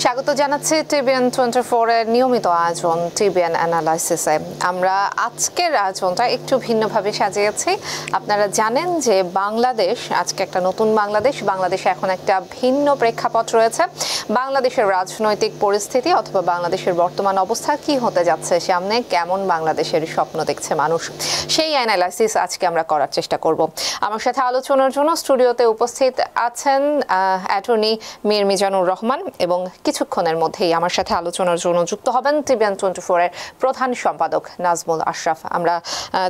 স্বাগত জানাচ্ছি টিবিএন 24 এর নিয়মিত আয়োজন টিবিএন অ্যানালাইসিসে। আমরা আজকের আয়োজনটা একটু ভিন্নভাবে সাজিয়েছি। আপনারা জানেন যে বাংলাদেশ আজকে একটা নতুন বাংলাদেশে এখন একটা ভিন্ন প্রেক্ষাপট রয়েছে। বাংলাদেশের রাজনৈতিক পরিস্থিতি অথবা বাংলাদেশের বর্তমান অবস্থা কি হতে যাচ্ছে, সামনে কেমন বাংলাদেশের স্বপ্ন দেখছে মানুষ, সেই অ্যানালাইসিস আজকে আমরা করার চেষ্টা করব। আমার সাথে আলোচনার জন্য স্টুডিওতে উপস্থিত আছেন অ্যাটর্নি মীর মিজানুর রহমান এবং কিছুক্ষণের মধ্যেই আমার সাথে আলোচনার জন্য যুক্ত হবেন টিবিএন 24 এর প্রধান সম্পাদক নাজমুল আশরাফ। আমরা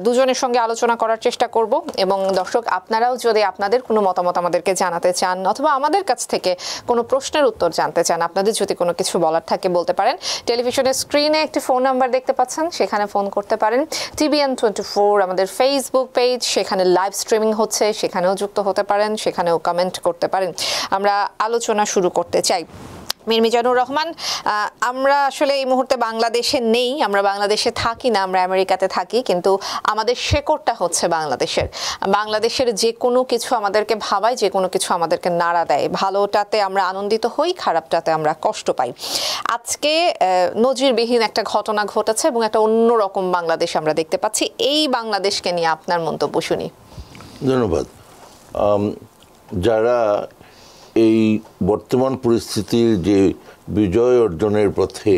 দুজনের সঙ্গে আলোচনা করার চেষ্টা করব এবং দর্শক আপনারাও যদি আপনাদের কোনো মতামত আমাদেরকে জানাতে চান অথবা আমাদের কাছ থেকে কোনো প্রশ্নের উত্তর জানতে চান, আপনাদের যদি কোনো কিছু বলার থাকে বলতে পারেন। টেলিভিশনের স্ক্রিনে একটি ফোন নাম্বার দেখতে পাচ্ছেন, সেখানে ফোন করতে পারেন। টিবিএন 24 আমাদের ফেসবুক পেজ, সেখানে লাইভ স্ট্রিমিং হচ্ছে, সেখানেও যুক্ত হতে পারেন, সেখানেও কমেন্ট করতে পারেন। আমরা আলোচনা শুরু করতে চাই। মীর মিজানুর রহমান, আমরা আসলে এই মুহূর্তে বাংলাদেশে নেই, আমরা বাংলাদেশে থাকি না, আমরা আমেরিকাতে থাকি, কিন্তু আমাদের শেকড়টা হচ্ছে বাংলাদেশের যে কোনো কিছু আমাদেরকে ভাবায়, যে কোনো কিছু আমাদেরকে নাড়া দেয়। ভালোটাতে আমরা আনন্দিত হই, খারাপটাতে আমরা কষ্ট পাই। আজকে নজিরবিহীন একটা ঘটনা ঘটেছে এবং একটা অন্যরকম বাংলাদেশ আমরা দেখতে পাচ্ছি। এই বাংলাদেশকে নিয়ে আপনার মন্তব্য শুনি। ধন্যবাদ। যারা এই বর্তমান পরিস্থিতির যে বিজয় অর্জনের পথে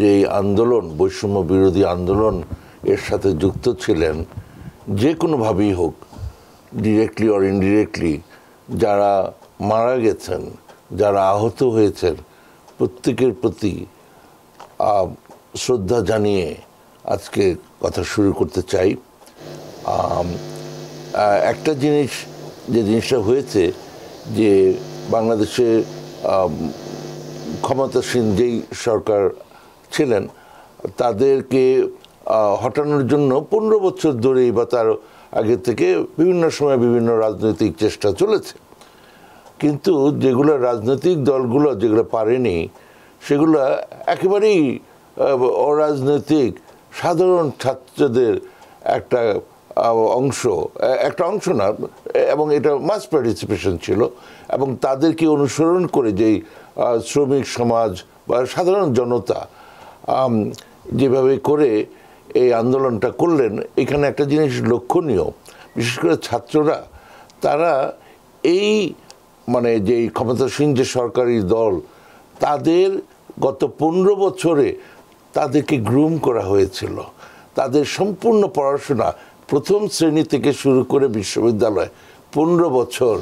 যে আন্দোলন, বৈষম্য বিরোধী আন্দোলন এর সাথে যুক্ত ছিলেন, যে কোনোভাবেই হোক, ডিরেক্টলি অর ইনডিরেক্টলি, যারা মারা গেছেন, যারা আহত হয়েছেন, প্রত্যেকের প্রতি শ্রদ্ধা জানিয়ে আজকে কথা শুরু করতে চাই। একটা জিনিস, যে জিনিসটা হয়েছে, যে বাংলাদেশে ক্ষমতাসীন যেই সরকার ছিলেন তাদেরকে হটানোর জন্য 15 বছর ধরেই বা তার আগে থেকে বিভিন্ন সময় বিভিন্ন রাজনৈতিক চেষ্টা চলেছে, কিন্তু যেগুলো রাজনৈতিক দলগুলো যেগুলো পারেনি সেগুলো একেবারেই অরাজনৈতিক সাধারণ ছাত্রদের একটা অংশ না, এবং এটা মাস পার্টিসিপেশন ছিল, এবং তাদেরকে অনুসরণ করে যেই শ্রমিক সমাজ বা সাধারণ জনতা যেভাবে করে এই আন্দোলনটা করলেন, এখানে একটা জিনিস লক্ষণীয়, বিশেষ করে ছাত্ররা, তারা এই যেই ক্ষমতাসীন যে সরকারি দল, তাদের গত 15 বছরে তাদেরকে গ্রুম করা হয়েছিল। তাদের সম্পূর্ণ পড়াশোনা প্রথম শ্রেণী থেকে শুরু করে বিশ্ববিদ্যালয় 15 বছর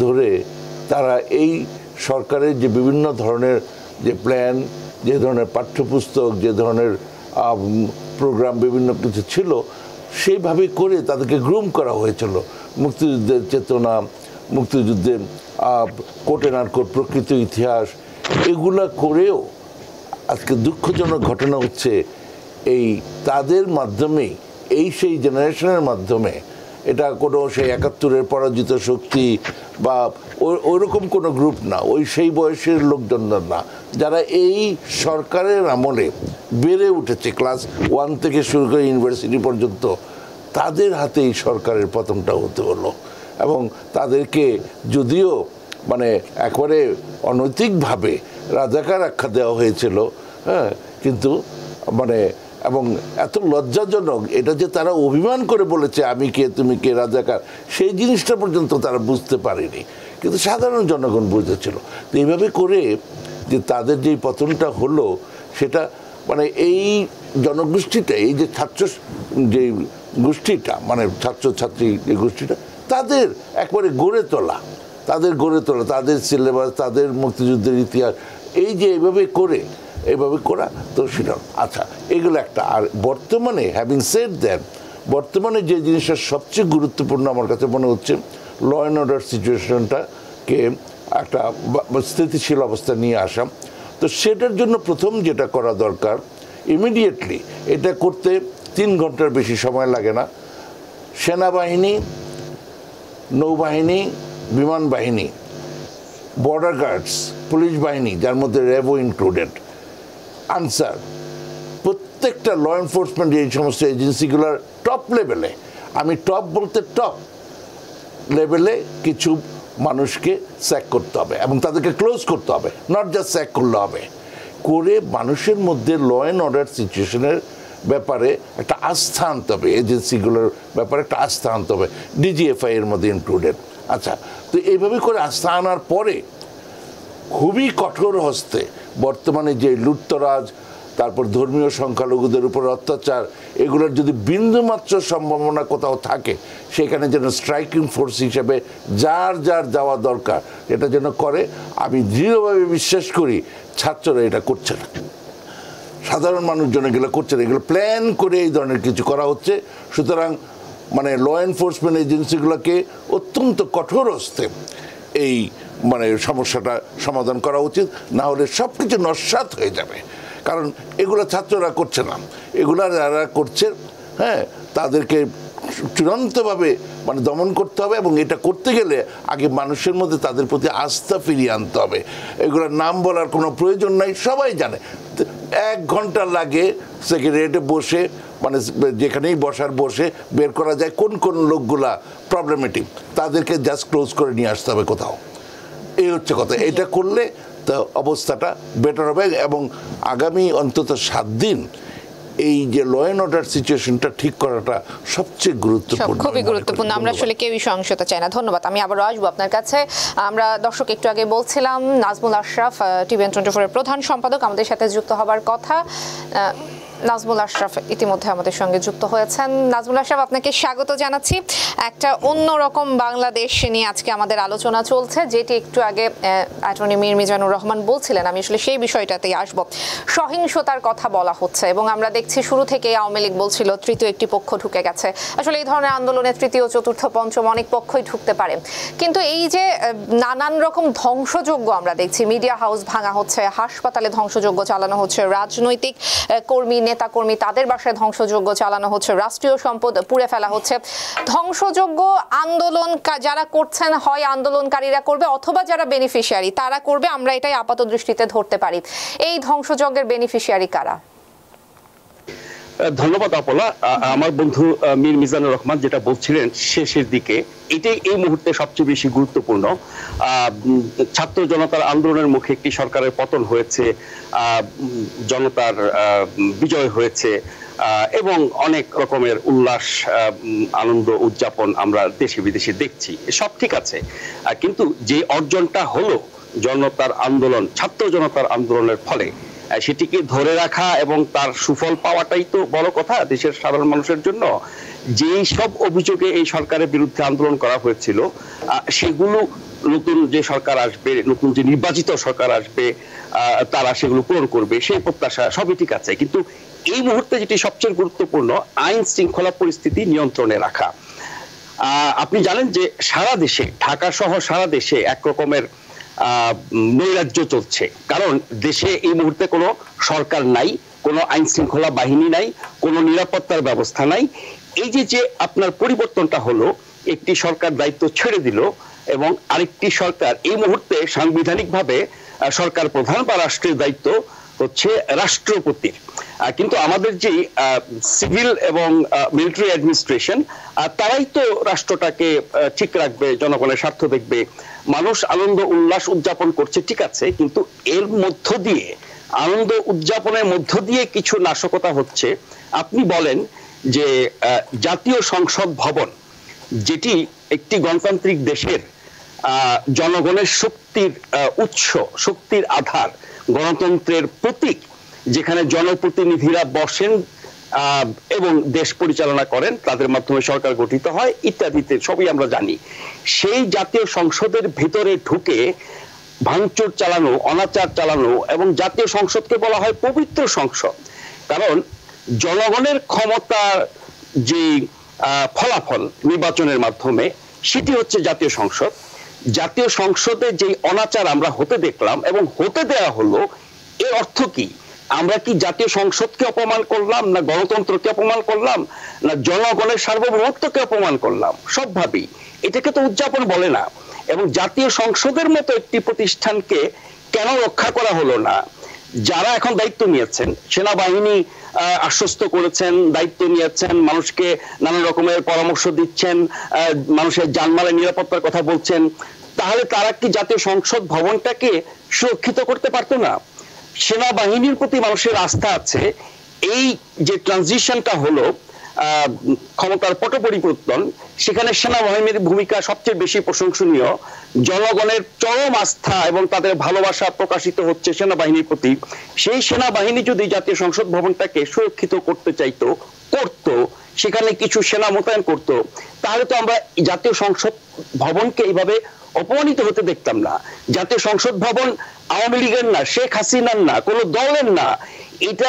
ধরে তারা এই সরকারের যে বিভিন্ন ধরনের যে প্ল্যান, যে ধরনের পাঠ্যপুস্তক, যে ধরনের প্রোগ্রাম বিভিন্ন কিছু ছিল, সেইভাবে করে তাদেরকে গ্রুম করা হয়েছিল। মুক্তিযুদ্ধের চেতনা, মুক্তিযুদ্ধের কোট অ্যান্ড আনকোট প্রকৃত ইতিহাস, এগুলা করেও আজকে দুঃখজনক ঘটনা হচ্ছে এই তাদের মাধ্যমেই, এই সেই জেনারেশনের মাধ্যমে, এটা কোনো সেই 71-এর পরাজিত শক্তি বা ওইরকম কোনো গ্রুপ না, সেই বয়সের লোকজন না, যারা এই সরকারের আমলে বেড়ে উঠেছে, ক্লাস 1 থেকে শুরু করে ইউনিভার্সিটি পর্যন্ত, তাদের হাতে এই সরকারের পতনটা হতে হলো। এবং তাদেরকে যদিও একবারে অনৈতিকভাবে রাজাকার আখ্যা দেওয়া হয়েছিল, হ্যাঁ, কিন্তু এবং এত লজ্জাজনক এটা যে তারা অভিমান করে বলেছে আমি কে তুমি কে রাজাকার, সেই জিনিসটা পর্যন্ত তারা বুঝতে পারেনি, কিন্তু সাধারণ জনগণ বুঝেছিল। তো এইভাবে করে যে তাদের যেই পতনটা হলো, সেটা এই জনগোষ্ঠীটা, এই যে ছাত্র যে গোষ্ঠীটা, ছাত্রছাত্রী যে গোষ্ঠীটা, তাদের একবারে গড়ে তোলা, তাদের সিলেবাস, তাদের মুক্তিযুদ্ধের ইতিহাস, এই যে এইভাবে করা, তো সেটা আচ্ছা, এগুলো একটা। আর বর্তমানে হ্যাভিং সেড দ্যাট, বর্তমানে যে জিনিসটা সবচেয়ে গুরুত্বপূর্ণ আমার কাছে মনে হচ্ছে, ল অ্যান্ড অর্ডার সিচুয়েশনটাকে একটা স্থিতিশীল অবস্থা নিয়ে আসা। তো সেটার জন্য প্রথম যেটা করা দরকার, ইমিডিয়েটলি এটা করতে 3 ঘন্টার বেশি সময় লাগে না। সেনাবাহিনী, নৌবাহিনী, বিমান বাহিনী, বর্ডার গার্ডস, পুলিশ বাহিনী, যার মধ্যে র্যাবও ইনক্লুডেড, আনসার, প্রত্যেকটা ল এনফোর্সমেন্ট এই সমস্ত এজেন্সিগুলোর টপ লেভেলে, আমি টপ বলতে টপ লেভেলে কিছু মানুষকে স্যাক করতে হবে এবং তাদেরকে ক্লোজ করতে হবে, নট জাস্ট স্যাক করলে হবে, করে মানুষের মধ্যে ল অ্যান্ড অর্ডার সিচুয়েশনের ব্যাপারে একটা আস্থা আনতে হবে, এজেন্সিগুলোর ব্যাপারে একটা আস্থা আনতে হবে, ডিজিএফআই এর মধ্যে ইনক্লুডেড। আচ্ছা, তো এইভাবে করে আস্থা আনার পরে খুবই কঠোর হস্তে বর্তমানে যে লুটতরাজ, তারপর ধর্মীয় সংখ্যালঘুদের উপর অত্যাচার, এগুলোর যদি বিন্দুমাত্র সম্ভাবনা কোথাও থাকে, সেখানে যেন স্ট্রাইকিং ফোর্স হিসেবে যার যার যাওয়া দরকার এটা যেন করে। আমি দৃঢ়ভাবে বিশ্বাস করি ছাত্ররা এটা করছে না, সাধারণ মানুষজন এগুলো করছে না, এগুলো প্ল্যান করে এই ধরনের কিছু করা হচ্ছে। সুতরাং মানে ল এনফোর্সমেন্ট এজেন্সিগুলোকে অত্যন্ত কঠোর হস্তে এই মানে সমস্যাটা সমাধান করা উচিত, না হলে সব কিছু নস্যাৎ হয়ে যাবে। কারণ এগুলো ছাত্ররা করছে না, এগুলা যারা করছে, হ্যাঁ, তাদেরকে চূড়ান্তভাবে মানে দমন করতে হবে, এবং এটা করতে গেলে আগে মানুষের মধ্যে তাদের প্রতি আস্থা ফিরিয়ে আনতে হবে। এগুলোর নাম বলার কোনো প্রয়োজন নাই, সবাই জানে। 1 ঘন্টা লাগে সেক্রেটারিয়েটে বসে, মানে যেখানেই বসে বের করা যায় কোন কোন লোকগুলা প্রবলেমেটিক, তাদেরকে জাস্ট ক্লোজ করে নিয়ে আসতে হবে কোথাও। এই হচ্ছে কথা। এটা করলে তো অবস্থাটা বেটার হবে, এবং আগামী অন্তত 7 দিন এই যে ল অ্যান্ড অর্ডার সিচুয়েশনটা ঠিক করাটা সবচেয়ে গুরুত্বপূর্ণ, খুবই গুরুত্বপূর্ণ। আমরা আসলে কেউই সহিংসতা চাই না। ধন্যবাদ। আমি আবারও আসবো আপনার কাছে। আমরা দর্শক একটু আগে বলছিলাম নাজমুল আশরাফ টিভিএন 24 এর প্রধান সম্পাদক আমাদের সাথে যুক্ত হবার কথা। নাজমুল আশরাফ ইতিমধ্যে আমাদের সঙ্গে যুক্ত হয়েছেন। নাজমুল আশরাফ, আপনাকে স্বাগত জানাচ্ছি। একটা অন্যরকম বাংলাদেশ নিয়ে আজকে আমাদের আলোচনা চলছে, যেটি একটু আগে অ্যাটর্নি মীর মিজানুর রহমান বলছিলেন। আমি আসলে সেই বিষয়টাতেই আসবো। সহিংসতার কথা বলা হচ্ছে, এবং আমরা দেখছি শুরু থেকেই আওয়ামী লীগ বলছিল তৃতীয় একটি পক্ষ ঢুকে গেছে। আসলে এই ধরনের আন্দোলনে তৃতীয়, চতুর্থ, পঞ্চম অনেক পক্ষই ঢুকতে পারে, কিন্তু এই যে নানান রকম ধ্বংসযজ্ঞ আমরা দেখছি, মিডিয়া হাউস ভাঙা হচ্ছে, হাসপাতালে ধ্বংসযজ্ঞ চালানো হচ্ছে, রাজনৈতিক কর্মী, নেতাকর্মী তাদের বাসায় ধ্বংসযজ্ঞ চালানো হচ্ছে, রাষ্ট্রীয় সম্পদ পুড়ে ফেলা হচ্ছে। ধ্বংসযজ্ঞ আন্দোলন যারা করছেন, হয় আন্দোলনকারীরা করবে অথবা যারা বেনিফিশিয়ারি তারা করবে, আমরা এটাই আপাত দৃষ্টিতে ধরতে পারি। এই ধ্বংসযজ্ঞের বেনিফিশিয়ারি কারা? ধন্যবাদ আপলা। আমার বন্ধু মীর মিজানুর রহমান যেটা বলছিলেন শেষের দিকে, এটাই এই মুহূর্তে সবচেয়ে বেশি গুরুত্বপূর্ণ। ছাত্র জনতার আন্দোলনের মুখে একটি সরকারের পতন হয়েছে, জনতার বিজয় হয়েছে, এবং অনেক রকমের উল্লাস, আনন্দ, উদযাপন আমরা দেশে বিদেশে দেখছি। সব ঠিক আছে, কিন্তু যে অর্জনটা হলো জনতার আন্দোলন, ছাত্র জনতার আন্দোলনের ফলে, সেটিকে ধরে রাখা এবং তার সুফল পাওয়াটাই তো বড় কথা দেশের সাধারণ মানুষের জন্য। যেই সব অভিযোগে এই সরকারের বিরুদ্ধে আন্দোলন করা হয়েছিল, সেগুলো নতুন যে সরকার আসবে, নতুন যে নির্বাচিত সরকার আসবে, তারা সেগুলো পূরণ করবে, সেই প্রত্যাশা সবই ঠিক আছে। কিন্তু এই মুহূর্তে যেটি সবচেয়ে গুরুত্বপূর্ণ, আইন শৃঙ্খলা পরিস্থিতি নিয়ন্ত্রণে রাখা। আপনি জানেন যে সারা দেশে, ঢাকা সহ সারা দেশে একরকমের নৈরাজ্য চলছে, কারণ দেশে এই মুহূর্তে কোনো সরকার নাই, কোনো আইন শৃঙ্খলা বাহিনী নাই, কোনো নিরাপত্তার ব্যবস্থা নাই। এই যে আপনার পরিবর্তনটা হলো, একটি সরকার দায়িত্ব ছেড়ে দিল এবং আরেকটি সরকার এই মুহূর্তে সাংবিধানিকভাবে সরকার প্রধান বা রাষ্ট্রের দায়িত্ব হচ্ছে রাষ্ট্রপতির। কিন্তু আমাদের যে সিভিল এবং মিলিটারি অ্যাডমিনিস্ট্রেশন, তারাই তো রাষ্ট্রটাকে ঠিক রাখবে, জনগণের স্বার্থ দেখবে। মানুষ আনন্দ উল্লাস উদযাপন করছে, ঠিক আছে, কিন্তু এর মধ্য দিয়ে, আনন্দ উদযাপনের মধ্য দিয়ে কিছু নাশকতা হচ্ছে। আপনি বলেন যে জাতীয় সংসদ ভবন, যেটি একটি গণতান্ত্রিক দেশের জনগণের শক্তির উৎস, শক্তির আধার, গণতন্ত্রের প্রতীক, যেখানে জনপ্রতিনিধিরা বসেন এবং দেশ পরিচালনা করেন, তাদের মাধ্যমে সরকার গঠিত হয় ইত্যাদিতে সবই আমরা জানি। সেই জাতীয় সংসদের ভেতরে ঢুকে ভাঙচুর চালানো, অনাচার চালানো, এবং জাতীয় সংসদকে বলা হয় পবিত্র সংসদ, কারণ জনগণের ক্ষমতার যে ফলাফল নির্বাচনের মাধ্যমে, সেটি হচ্ছে জাতীয় সংসদ। জাতীয় সংসদে যে অনাচার আমরা হতে দেখলাম এবং হতে দেওয়া হলো, এর অর্থ কি? আমরা কি জাতীয় সংসদকে অপমান করলাম, না গণতন্ত্রকে অপমান করলাম, না জনগণের সার্বভৌমত্বকে অপমান করলাম? সবভাবেই এটাকে তো উদযাপন বলে না। এবং জাতীয় সংসদের মতো একটি প্রতিষ্ঠানকে কেন রক্ষা করা হলো না? যারা এখন দায়িত্ব নিয়েছেন, সেনাবাহিনী আশ্বস্ত করেছেন, দায়িত্ব নিয়েছেন, মানুষকে নানা রকমের পরামর্শ দিচ্ছেন, মানুষের জানমালের নিরাপত্তার কথা বলছেন, তাহলে তারা কি জাতীয় সংসদ ভবনটাকে সুরক্ষিত করতে পারতো না? সেনাবাহিনীর প্রতি মানুষের আস্থা আছে। এই যে ট্রানজিশনটা হলো ক্ষমতার পট পরিবর্তন, সেখানে সেনাবাহিনীর ভূমিকা সবচেয়ে বেশি প্রশংসনীয়। জনগণের চরম আস্থা এবং তাদের ভালোবাসা প্রকাশিত হচ্ছে সেনাবাহিনীর প্রতি। সেই সেনাবাহিনী যদি জাতীয় সংসদ ভবনটাকে সুরক্ষিত করতে চাইতো, করতো, সেখানে কিছু সেনা মোতায়েন করতো, তাহলে তো আমরা জাতীয় সংসদ ভবনকে এইভাবে অপমানিত হতে দেখতাম না। জাতীয় সংসদ ভবন আওয়ামী লীগের না, শেখ হাসিনার না, কোনো দলের না, এটা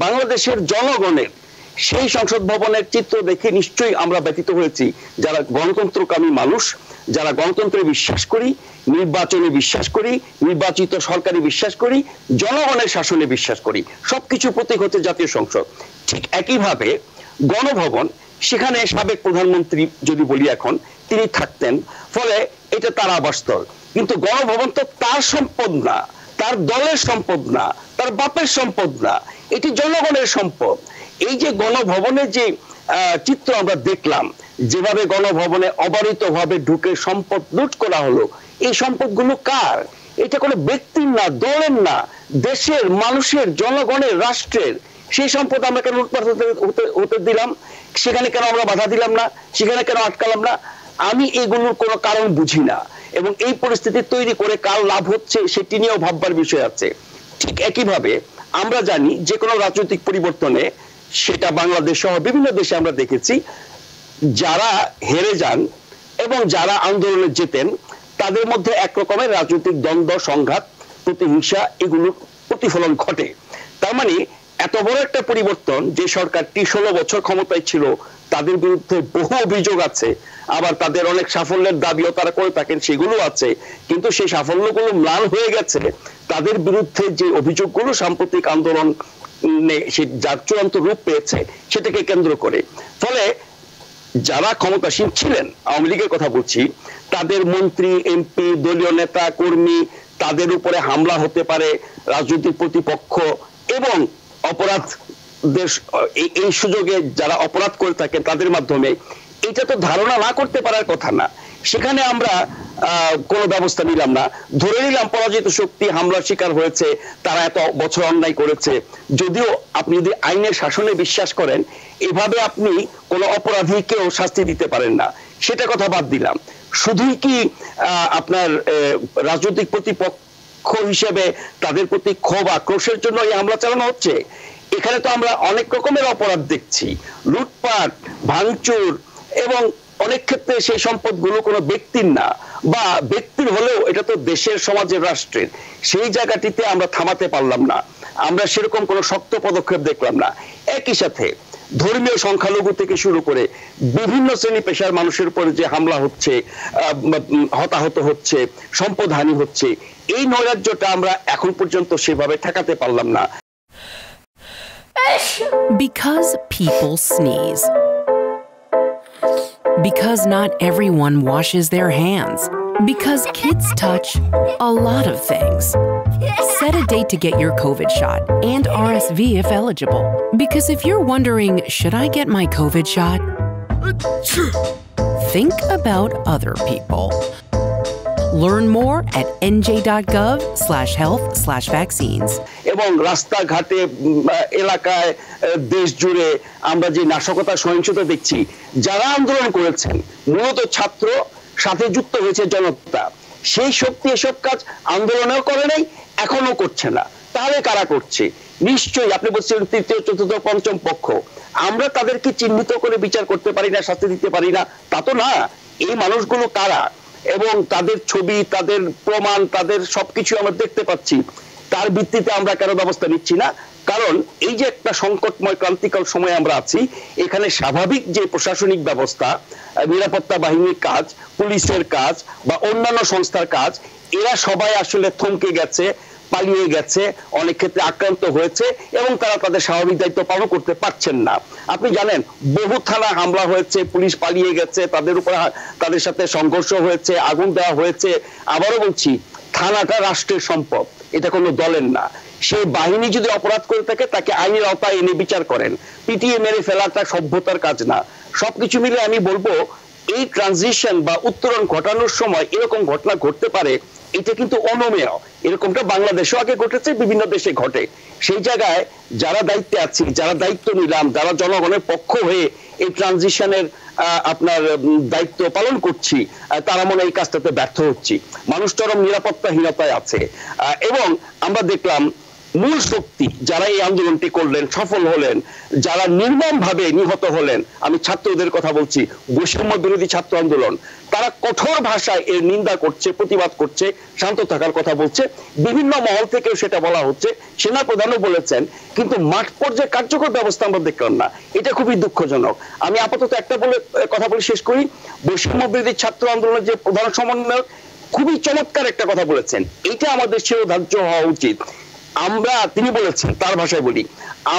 বাংলাদেশের জনগণের। সেই সংসদ ভবনের চিত্র দেখে নিশ্চয়ই আমরা ব্যথিত হয়েছি, যারা গণতন্ত্রকামী মানুষ, যারা গণতন্ত্রে বিশ্বাস করি, নির্বাচনে বিশ্বাস করি, নির্বাচিত সরকারে বিশ্বাস করি, জনগণের শাসনে বিশ্বাস করি। সবকিছু প্রতীক হচ্ছে জাতীয় সংসদ। ঠিক একইভাবে গণভবন, সেখানে সাবেক প্রধানমন্ত্রী যদি বলি এখন, তিনি থাকতেন, ফলে এটা তার আবাসস্থল। কিন্তু গণভবন তো তার সম্পদ না, তার দলের সম্পদ না, তার বাপের সম্পদ না, এটি জনগণের সম্পদ। এই যে গণভবনের যে চিত্র আমরা দেখলাম, যেভাবে গণভবনে অবারিতভাবে ঢুকে সম্পদ লুট করা হলো, এই সম্পদগুলো কার? এটা কোনো ব্যক্তির না, দলের না, দেশের, মানুষের, জনগণের, রাষ্ট্রের। সেই সম্পদ আমরা কেন লুটপাট হতে দিলাম? সেখানে কেন আমরা বাধা দিলাম না? সেখানে কেন আটকালাম না? আমি এগুলোর কোনো কারণ বুঝি না, এবং এই পরিস্থিতি তৈরি করে কার লাভ হচ্ছে সেটি নিয়েও ভাববার বিষয় আছে। ঠিক একইভাবে আমরা জানি যে কোনো রাজনৈতিক পরিবর্তনে, সেটা বাংলাদেশ সহ বিভিন্ন দেশে আমরা দেখেছি, যারা হেরে যান এবং যারা আন্দোলনে যেতেন, তাদের মধ্যে একরকমের রাজনৈতিক দ্বন্দ্ব, সংঘাত, প্রতিহিংসা, এগুলোর প্রতিফলন ঘটে। তার মানে এত বড় একটা পরিবর্তন, যে সরকারটি 16 বছর ক্ষমতায় ছিল, তাদের বিরুদ্ধে বহু অভিযোগ আছে, আবার তাদের অনেক সাফল্যের দাবিও তারা করে থাকেন, সেগুলো আছে। কিন্তু সেই সাফল্যগুলো ম্লান হয়ে গেছে তাদের বিরুদ্ধে যে অভিযোগগুলো সাম্প্রতিক আন্দোলন যার চূড়ান্ত রূপ পেয়েছে সেটাকে কেন্দ্র করে। ফলে যারা ক্ষমতাসীন ছিলেন, আওয়ামী লীগের কথা বলছি, তাদের মন্ত্রী, এমপি, দলীয় নেতা কর্মী, তাদের উপরে হামলা হতে পারে রাজনৈতিক প্রতিপক্ষ, এবং অপরাধদের এই সুযোগে যারা অপরাধ করে থাকেন তাদের মাধ্যমে, এটা তো ধারণা না করতে পারার কথা না। সেখানে আমরা কোনো ব্যবস্থা নিলাম না, ধরে নিলাম পরাজিত শক্তি হামলার শিকার হয়েছে, তারা এত বছর অন্যায় করেছে। যদিও আপনি যদি আইনের শাসনে বিশ্বাস করেন, এভাবে আপনি কোনো অপরাধীকেও শাস্তি দিতে পারেন না, সেটা কথা বাদ দিলাম। শুধুই কি আপনার রাজনৈতিক প্রতিপক্ষ হিসেবে তাদের প্রতি ক্ষোভ, আক্রোশের জন্য এই হামলা চালানো হচ্ছে? এখানে তো আমরা অনেক রকমের অপরাধ দেখছি, লুটপাট, ভাঙচুর, এবং অনেক ক্ষেত্রে সেই সম্পদগুলো কোনো ব্যক্তির না, বা ব্যক্তির হলেও এটা তো দেশের, সমাজের, রাষ্ট্রের। সেই জায়গাটিতে আমরা থামাতে পারলাম না, আমরা সেরকম কোনো শক্ত পদক্ষেপ দেখলাম না। একই সাথে ধর্মীয় সংখ্যালঘু থেকে শুরু করে বিভিন্ন শ্রেণী পেশার মানুষের উপরে যে হামলা হচ্ছে, হতাহত হচ্ছে, সম্পদহানি হচ্ছে, এই নৈরাজ্যটা আমরা এখন পর্যন্ত সেভাবে ঠেকাতে পারলাম না। Because people sneeze. Because not everyone washes their hands. Because kids touch a lot of things. Set a date to get your COVID shot and RSV if eligible. Because if you're wondering, should I get my COVID shot? Think about other people. Learn more at nj.gov/health/vaccines. এবং রাস্তাঘাটে, এলাকায়, দেশ জুড়ে আমরা যে নাশকতা, সহিংসতা দেখছি, যারা আন্দোলন করেছেন, মূলত ছাত্র, সাথে যুক্ত হয়েছে জনতা, সেই শক্তি এসব কাজ আন্দোলনেও করে নাই, এখনো করছে না। তাহলে কারা করছে? নিশ্চয়ই আপনি বলছেন তৃতীয়, চতুর্থ, পঞ্চম পক্ষ। আমরা তাদেরকে চিহ্নিত করে বিচার করতে পারি না, শাস্তি দিতে পারি না, তা তো না। এই মানুষগুলো কারা, এবং তাদের ছবি, তাদের প্রমাণ, তাদের সবকিছু আমরা দেখতে পাচ্ছি, তার ভিত্তিতে আমরা কেন ব্যবস্থা নিচ্ছি না? কারণ এই যে একটা সংকটময়, ক্রান্তিকাল সময় আমরা আছি, এখানে স্বাভাবিক যে প্রশাসনিক ব্যবস্থা, নিরাপত্তা বাহিনীর কাজ, পুলিশের কাজ, বা অন্যান্য সংস্থার কাজ, এরা সবাই আসলে থমকে গেছে, পালিয়ে গেছে, অনেক ক্ষেত্রে আক্রান্ত হয়েছে, এবং তারা তাদের স্বাভাবিক দায়িত্ব পালন করতে পারছেন না। আপনি জানেন, বহু থানা হামলা হয়েছে, পুলিশ পালিয়ে গেছে, তাদের উপর, তাদের সাথে সংঘর্ষ হয়েছে, আগুন দেওয়া হয়েছে। আবারও বলছি, থানাটা রাষ্ট্রের সম্পদ, এটা কোনো দলের না। সেই বাহিনী যদি অপরাধ করে থাকে, তাকে আইনের আওতায় এনে বিচার করেন। পিটিয়ে মেরে ফেলাটা সভ্যতার কাজ না। সবকিছু মিলে আমি বলবো, এই ট্রানজিশন বা উত্তরণ ঘটানোর সময় এরকম ঘটনা ঘটতে পারে, এটা কিন্তু অনমেয়। এরকমটা বাংলাদেশেও আগে ঘটেছে, বিভিন্ন দেশে ঘটে। সেই জায়গায় যারা দায়িত্বে আছি, যারা দায়িত্ব নিলাম, যারা জনগণের পক্ষ হয়ে এই ট্রানজিশনের আপনার দায়িত্ব পালন করছি, তারা মনে এই কাজটাতে ব্যর্থ হচ্ছি। মানুষ চরম নিরাপত্তাহীনতায় আছে। এবং আমরা দেখলাম মূল শক্তি যারা এই আন্দোলনটি করলেন, সফল হলেন, যারা নির্মমভাবে নিহত হলেন, আমি ছাত্রদের কথা বলছি, বৈষম্য বিরোধী ছাত্র আন্দোলন, তারা কঠোর ভাষায় এর নিন্দা করছে, প্রতিবাদ করছে, শান্ত থাকার কথা বলছে। বিভিন্ন মহল থেকেও সেটা বলা হচ্ছে, সেনা প্রধানও বলেছেন, কিন্তু মাঠ পর্যায়ে কার্যকর ব্যবস্থা আমরা দেখলাম না। এটা খুবই দুঃখজনক। আমি আপাতত একটা কথা বলে শেষ করি। বৈষম্য বিরোধী ছাত্র আন্দোলনের যে প্রধান সমন্বয়ক খুবই চমৎকার একটা কথা বলেছেন, এটা আমাদের শিরোধার্য হওয়া উচিত। তিনি বলেছেন, তার ভাষায় বলি,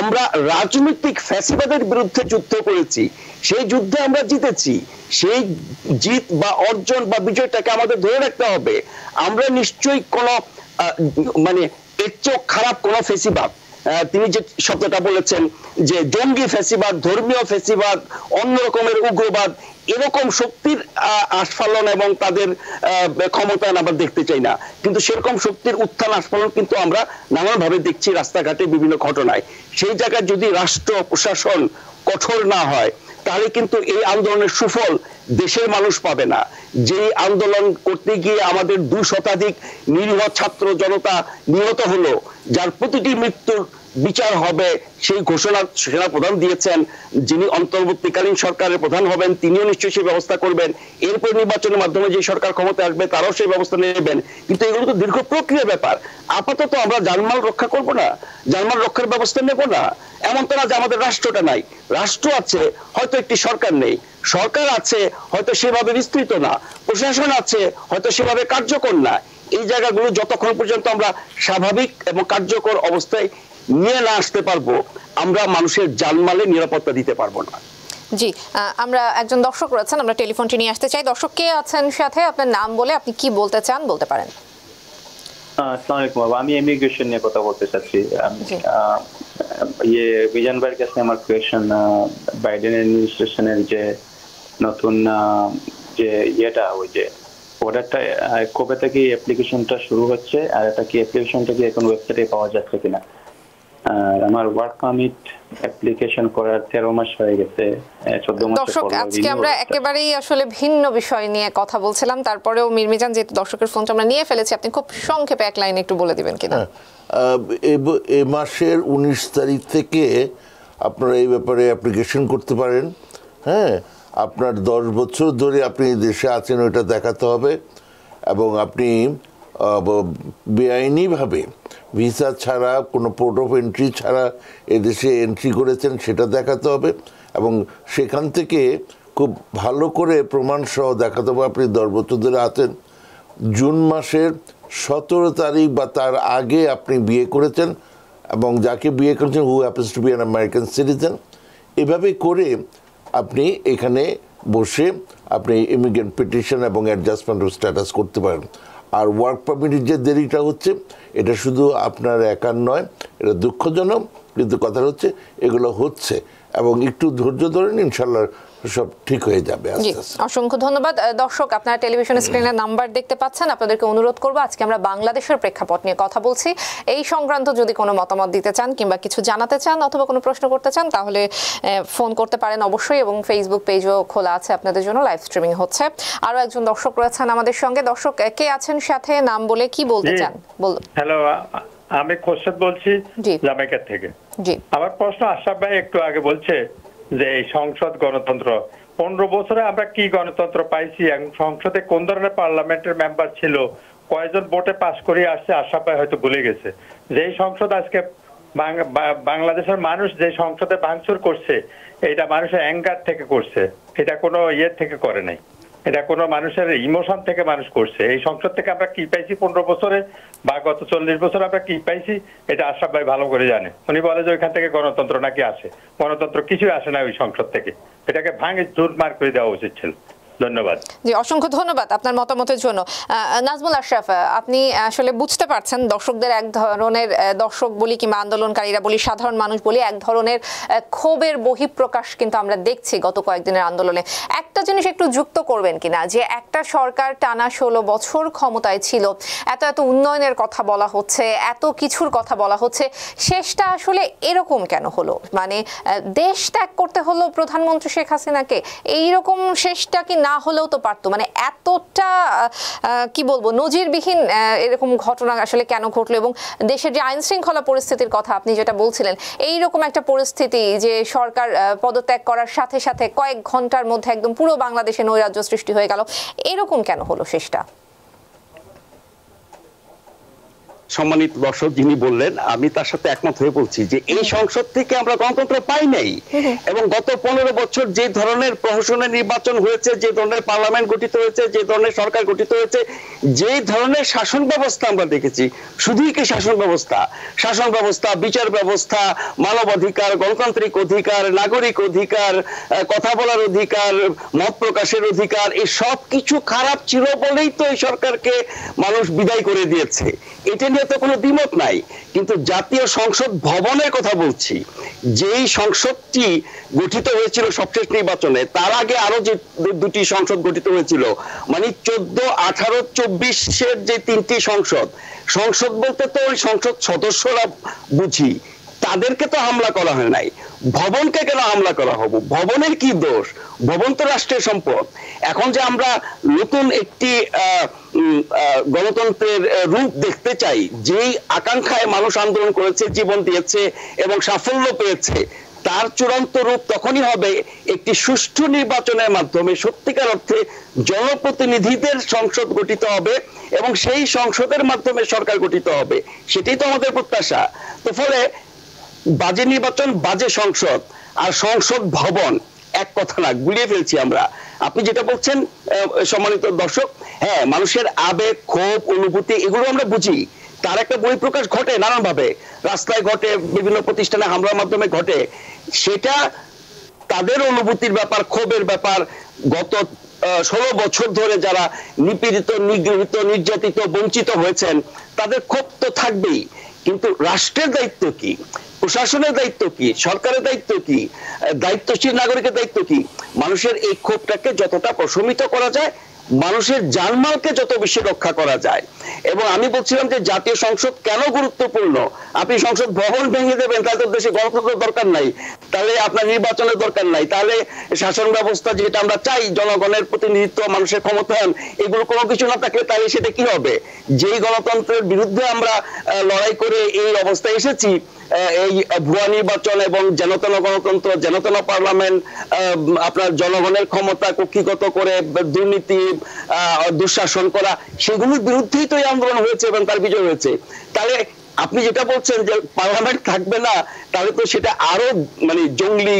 আমরা রাজনৈতিক ফ্যাসিবাদের বিরুদ্ধে যুদ্ধ করেছি, সেই যুদ্ধে আমরা জিতেছি। সেই জিত বা অর্জন বা বিজয়টাকে আমাদের ধরে রাখতে হবে। আমরা নিশ্চয়ই কোনো মানে এর চেয়েও খারাপ কোনো ফ্যাসিবাদ, তিনি যে শব্দটা বলেছেন যে জঙ্গি ফ্যাসিবাদ, ধর্মীয় ফ্যাসিবাদ, অন্য রকমের উগ্রবাদ, এরকম শক্তির আস্ফালন এবং তাদের ক্ষমতায়ন আমরা দেখতে চাই না। কিন্তু সেরকম শক্তির উত্থান আস্ফালন কিন্তু আমরা নানানভাবে দেখছি রাস্তাঘাটে, বিভিন্ন ঘটনায়। সেই জায়গায় যদি রাষ্ট্র প্রশাসন কঠোর না হয়, তাহলে কিন্তু এই আন্দোলনের সুফল দেশের মানুষ পাবে না। যে আন্দোলন করতে গিয়ে আমাদের 2 শতাধিক নিরীহ ছাত্র জনতা নিহত হলো, যার প্রতিটি মৃত্যুর বিচার হবে, সেই ঘোষণা সেনা প্রধান দিয়েছেন। যিনি অন্তর্বর্তীকালীন সরকারের প্রধান হবেন, তিনিও নিশ্চয়ই সেই ব্যবস্থা করবেন। এরপর নির্বাচনের মাধ্যমে যে সরকার ক্ষমতায় আসবে, তারাও সেই ব্যবস্থা নেবেন। কিন্তু এগুলো তো দীর্ঘ প্রক্রিয়ার ব্যাপার। আপাতত আমরা জানমাল রক্ষা করব না, জানমাল রক্ষার ব্যবস্থা নেব না, এমন তো না যে আমাদের রাষ্ট্রটা নাই। রাষ্ট্র আছে, হয়তো একটি সরকার নেই। সরকার আছে, হয়তো সেভাবে বিস্তৃত না। প্রশাসন আছে, হয়তো সেভাবে কার্যকর না। এই জায়গাগুলো যতক্ষণ পর্যন্ত আমরা স্বাভাবিক এবং কার্যকর অবস্থায় নিয়ে না আসতে পারবো, আমরা মানুষের জানমালে নিরাপত্তা দিতে পারবো না। জি, আমরা একজন দর্শক রয়েছেন, আমরা টেলিফোনটি নিয়ে আসতে চাই। দর্শক কে আছেন সাথে? আপনার নাম বলে আপনি কি বলতে চান বলতে পারেন। আসসালামু আলাইকুম। আমি ইমিগ্রেশন নিয়ে কথা বলতে চাচ্ছি। বিজন ভাইয়ের কাছে আমার কোয়েশ্চেন, বাইডেন অ্যাডমিনিস্ট্রেশনের যে নতুন যে ওই যে অর্ডারটা কবে থেকে অ্যাপ্লিকেশনটা শুরু হচ্ছে, আর এটা কি অ্যাপ্লিকেশনটা কি এখন ওয়েবসাইটে পাওয়া যাচ্ছে কিনা? আর আমার ওয়ার্ক পারমিট অ্যাপ্লিকেশন করার 13 মাস হয়ে গেছে, 14 মাস। দর্শক, আজকে আমরা একেবারেই আসলে ভিন্ন বিষয় নিয়ে কথা বলছিলাম, তারপরেও মিরমিজান যেহেতু দর্শকের ফোনটা আমরা নিয়ে ফেলেছি, আপনি খুব সংক্ষেপে এক লাইনে একটু বলে দিবেন কিনা। এই মাসের 19 তারিখ থেকে আপনারা এই ব্যাপারে অ্যাপ্লিকেশন করতে পারেন। হ্যাঁ, আপনার 10 বছর ধরে আপনি দেশে আছেন ওইটা দেখাতে হবে, এবং আপনি বেআইনিভাবে ভিসা ছাড়া, কোনো পোর্ট অফ এন্ট্রি ছাড়া এদেশে এন্ট্রি করেছেন সেটা দেখাতে হবে, এবং সেখান থেকে খুব ভালো করে প্রমাণ সহ দেখাতে হবে আপনি 10 বছর ধরে আছেন। জুন মাসের 17 তারিখ বা তার আগে আপনি বিয়ে করেছেন, এবং যাকে বিয়ে করেছেন who happens to be an American citizen. এভাবে করে আপনি এখানে বসে আপনি ইমিগ্রেন্ট পিটিশন এবং অ্যাডজাস্টমেন্ট অফ স্ট্যাটাস করতে পারেন। আর ওয়ার্ক পারমিটের যে দেরিটা হচ্ছে, এটা শুধু আপনার একার নয়, এটা দুঃখজনক, কিন্তু কথা হচ্ছে এগুলো হচ্ছে, এবং একটু ধৈর্য ধরেন, ইনশাল্লাহ সব ঠিক হয়ে যাবে আস্তে আস্তে। অসংখ্য ধন্যবাদ। দর্শক, আপনারা টেলিভিশন স্ক্রিনে নাম্বার দেখতে পাচ্ছেন, আপনাদেরকে অনুরোধ করব, আজকে আমরা বাংলাদেশের প্রেক্ষাপট নিয়ে কথা বলছি। এই সংক্রান্ত যদি কোনো মতামত দিতে চান কিংবা কিছু জানাতে চান অথবা কোনো প্রশ্ন করতে চান, তাহলে ফোন করতে পারেন অবশ্যই, এবং ফেসবুক পেজও খোলা আছে আপনাদের জন্য, লাইভ স্ট্রিমিং হচ্ছে। আরো একজন দর্শক রয়েছেন আমাদের সঙ্গে। দর্শক, কে আছেন সাথে? নাম বলে কি বলতে চান বলুন। হ্যালো, আমি খোরশেদ বলছি জামাইকা থেকে। জি, আমার প্রশ্ন, আশরাফ ভাই একটু আগে বলছে যে এই সংসদ গণতন্ত্র, 15 বছরে আমরা কি গণতন্ত্র পাইছি, এবং সংসদে কোন ধরনের পার্লামেন্টের মেম্বার ছিল, কয়জন ভোটে পাস করে আসছে, আশরাফ ভাই হয়তো ভুলে গেছে। যেই সংসদ আজকে বাংলাদেশের মানুষ যে সংসদে ভাঙচুর করছে, এটা মানুষের অ্যাঙ্গার থেকে করছে, এটা কোনো থেকে করে নাই, এটা কোনো মানুষের ইমোশন থেকে মানুষ করছে। এই সংসদ থেকে আমরা কি পাইছি 15 বছরে বা গত 40 বছরে আমরা কি পাইছি, এটা আশরাফ ভাই ভালো করে জানে। উনি বলে যে ওইখান থেকে গণতন্ত্র নাকি আসে, গণতন্ত্র কিছুই আসে না ওই সংসদ থেকে, এটাকে ভাঙে চুরমার করে দেওয়া উচিত ছিল। ধন্যবাদ। জি, অসংখ্য ধন্যবাদ আপনার মতামতের জন্য। নাজমুল আশরাফ, আপনি আসলে বুঝতে পারছেন দর্শকদের এক ধরনের, দর্শক বলি কিংবা আন্দোলনকারীরা বলি, সাধারণ মানুষ বলি, এক ধরনের ক্ষোভের বহিঃপ্রকাশ কিন্তু আমরা দেখছি গত কয়েকদিনের আন্দোলনে। একটা জিনিস একটু যুক্ত করবেন কিনা, যে একটা সরকার টানা 16 বছর ক্ষমতায় ছিল, এত এত উন্নয়নের কথা বলা হচ্ছে, এত কিছুর কথা বলা হচ্ছে, শেষটা আসলে এরকম কেন হলো? মানে দেশ ত্যাগ করতে হলো প্রধানমন্ত্রী শেখ হাসিনাকে, এইরকম শেষটা কি না হলেও তো পারতো? মানে এতটা কি বলবো, নজিরবিহীন এরকম ঘটনা আসলে কেন ঘটলো? এবং দেশের যে আইন শৃঙ্খলা পরিস্থিতির কথা আপনি যেটা বলছিলেন, এইরকম একটা পরিস্থিতি যে সরকার পদত্যাগ করার সাথে সাথে কয়েক ঘন্টার মধ্যে একদম পুরো বাংলাদেশে নৈরাজ্য সৃষ্টি হয়ে গেল, এরকম কেন হলো শেষটা? সম্মানিত দর্শক যিনি বললেন, আমি তার সাথে একমত হয়ে বলছি যে এই সংসদ থেকে আমরা গণতন্ত্র পাই নাই, এবং গত 15 বছর যে ধরনের প্রহসনের নির্বাচন হয়েছে, যে ধরনের পার্লামেন্ট গঠিত হয়েছে, যে ধরনের সরকার গঠিত হয়েছে, যে ধরনের শাসন ব্যবস্থা আমরা দেখেছি, শুধুই কি শাসন ব্যবস্থা, বিচার ব্যবস্থা, মানবাধিকার, গণতান্ত্রিক অধিকার, নাগরিক অধিকার, কথা বলার অধিকার, মত প্রকাশের অধিকার, এই সব কিছু খারাপ ছিল বলেই তো এই সরকারকে মানুষ বিদায় করে দিয়েছে। এটা নিয়ে তো কোনো দ্বিমত নাই। কিন্তু জাতীয় সংসদ ভবনের কথা বলছি, যেই সংসদটি গঠিত হয়েছিল সবশেষ নির্বাচনে, তার আগে আরো যে দুটি সংসদ গঠিত হয়েছিল, মানে 14, 18, 24-এর যে 3টি সংসদ বলতে তো ওই সংসদ সদস্যরা বুঝি, তাদেরকে তো হামলা করা হয় নাই। ভবনকে কেন হামলা করা হবে? ভবনের কি দোষ? ভবন তো রাষ্ট্রের সম্পদ। এখন যে আমরা নতুন একটি গণতন্ত্রের রূপ দেখতে চাই, যেই আকাঙ্ক্ষায় মানুষ আন্দোলন করেছে, জীবন দিয়েছে এবং সাফল্য পেয়েছে, তার চূড়ান্ত রূপ তখনই হবে একটি সুষ্ঠু নির্বাচনের মাধ্যমে। সত্যিকার অর্থে জনপ্রতিনিধিদের সংসদ গঠিত হবে এবং সেই সংসদের মাধ্যমে সরকার গঠিত হবে, সেটাই তো আমাদের প্রত্যাশা। তো ফলে বাজে নির্বাচন, বাজে সংসদ আর সংসদ ভবন এক কথা না, গুলিয়ে ফেলছি আমরা। আপনি যেটা বলছেন সম্মানিত দর্শক, হ্যাঁ, মানুষের আবেগ, ক্ষোভ, অনুভূতি এগুলো আমরা বুঝি, তার একটা বহিঃপ্রকাশ ঘটে নানান ভাবে, রাস্তায় ঘটে, বিভিন্ন প্রতিষ্ঠানে হামলার মাধ্যমে ঘটে। সেটা তাদের অনুভূতির ব্যাপার, ক্ষোভের ব্যাপার। গত 16 বছর ধরে যারা নিপীড়িত, নিগৃহীত, নির্যাতিত, বঞ্চিত হয়েছেন, তাদের ক্ষোভ তো থাকবেই। কিন্তু রাষ্ট্রের দায়িত্ব কি? প্রশাসনের দায়িত্ব কি? সরকারের দায়িত্ব কি? দায়িত্বশীল নাগরিকের দায়িত্ব কি? মানুষের এই ক্ষোভটাকে যতটা প্রশমিত করা যায়, মানুষের জানমালকে যত বেশি রক্ষা করা যায়। এবং আমি বলছিলাম যে জাতীয় সংসদ কেন গুরুত্বপূর্ণ। আপনি সংসদ ভবন ভেঙে দেবেন, তাহলে তো দেশে গণতন্ত্রের দরকার নাই, তাহলে আপনার নির্বাচনের দরকার নাই, তাহলে শাসন ব্যবস্থা যেটা আমরা চাই, জনগণের প্রতিনিধিত্ব, মানুষের ক্ষমতায়ন, এগুলো কোনো কিছু না থাকলে তাহলে সেটা কি হবে? যেই গণতন্ত্রের বিরুদ্ধে আমরা লড়াই করে এই অবস্থায় এসেছি, এই ভুয়া নির্বাচন এবং যেনতেন গণতন্ত্র, যেনতেন পার্লামেন্ট, আপনার জনগণের ক্ষমতা কক্ষিগত করে দুর্নীতি, দুঃশাসন করা, সেগুলোর বিরুদ্ধেই তো এই আন্দোলন হয়েছে এবং তার বিজয় হয়েছে। তাহলে আপনি যেটা বলছেন যে পার্লামেন্ট থাকবে না, তাহলে তো সেটা আরো মানে জঙ্গলি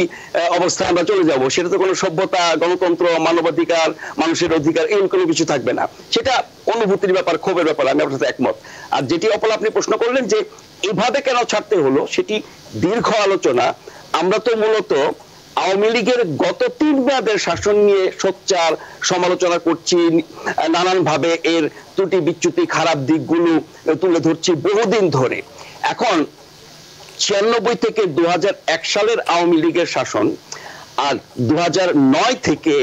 অবস্থায় আমরা চলে যাব। সেটা তো কোনো সভ্যতা, গণতন্ত্র, মানবাধিকার, মানুষের অধিকার, এরকম কোনো কিছু থাকবে না। সেটা অনুভূতির ব্যাপার, ক্ষোভের ব্যাপার। আমি আপনার সাথে একমত। আর যেটি অপল আপনি প্রশ্ন করলেন যে এভাবে কেন ছাড়তে হলো, সেটি দীর্ঘ আলোচনা। আমরা তো মূলত আওয়ামী লীগের গত 3 মেয়াদের শাসন নিয়ে সোচ্চার সমালোচনা করছি, নানান ভাবে এর ত্রুটি বিচ্যুতি, খারাপ দিকগুলো তুলে ধরছি বহুদিন ধরে। এখন 96 থেকে 2001 সালের আওয়ামী লীগের শাসন আর 2009 থেকে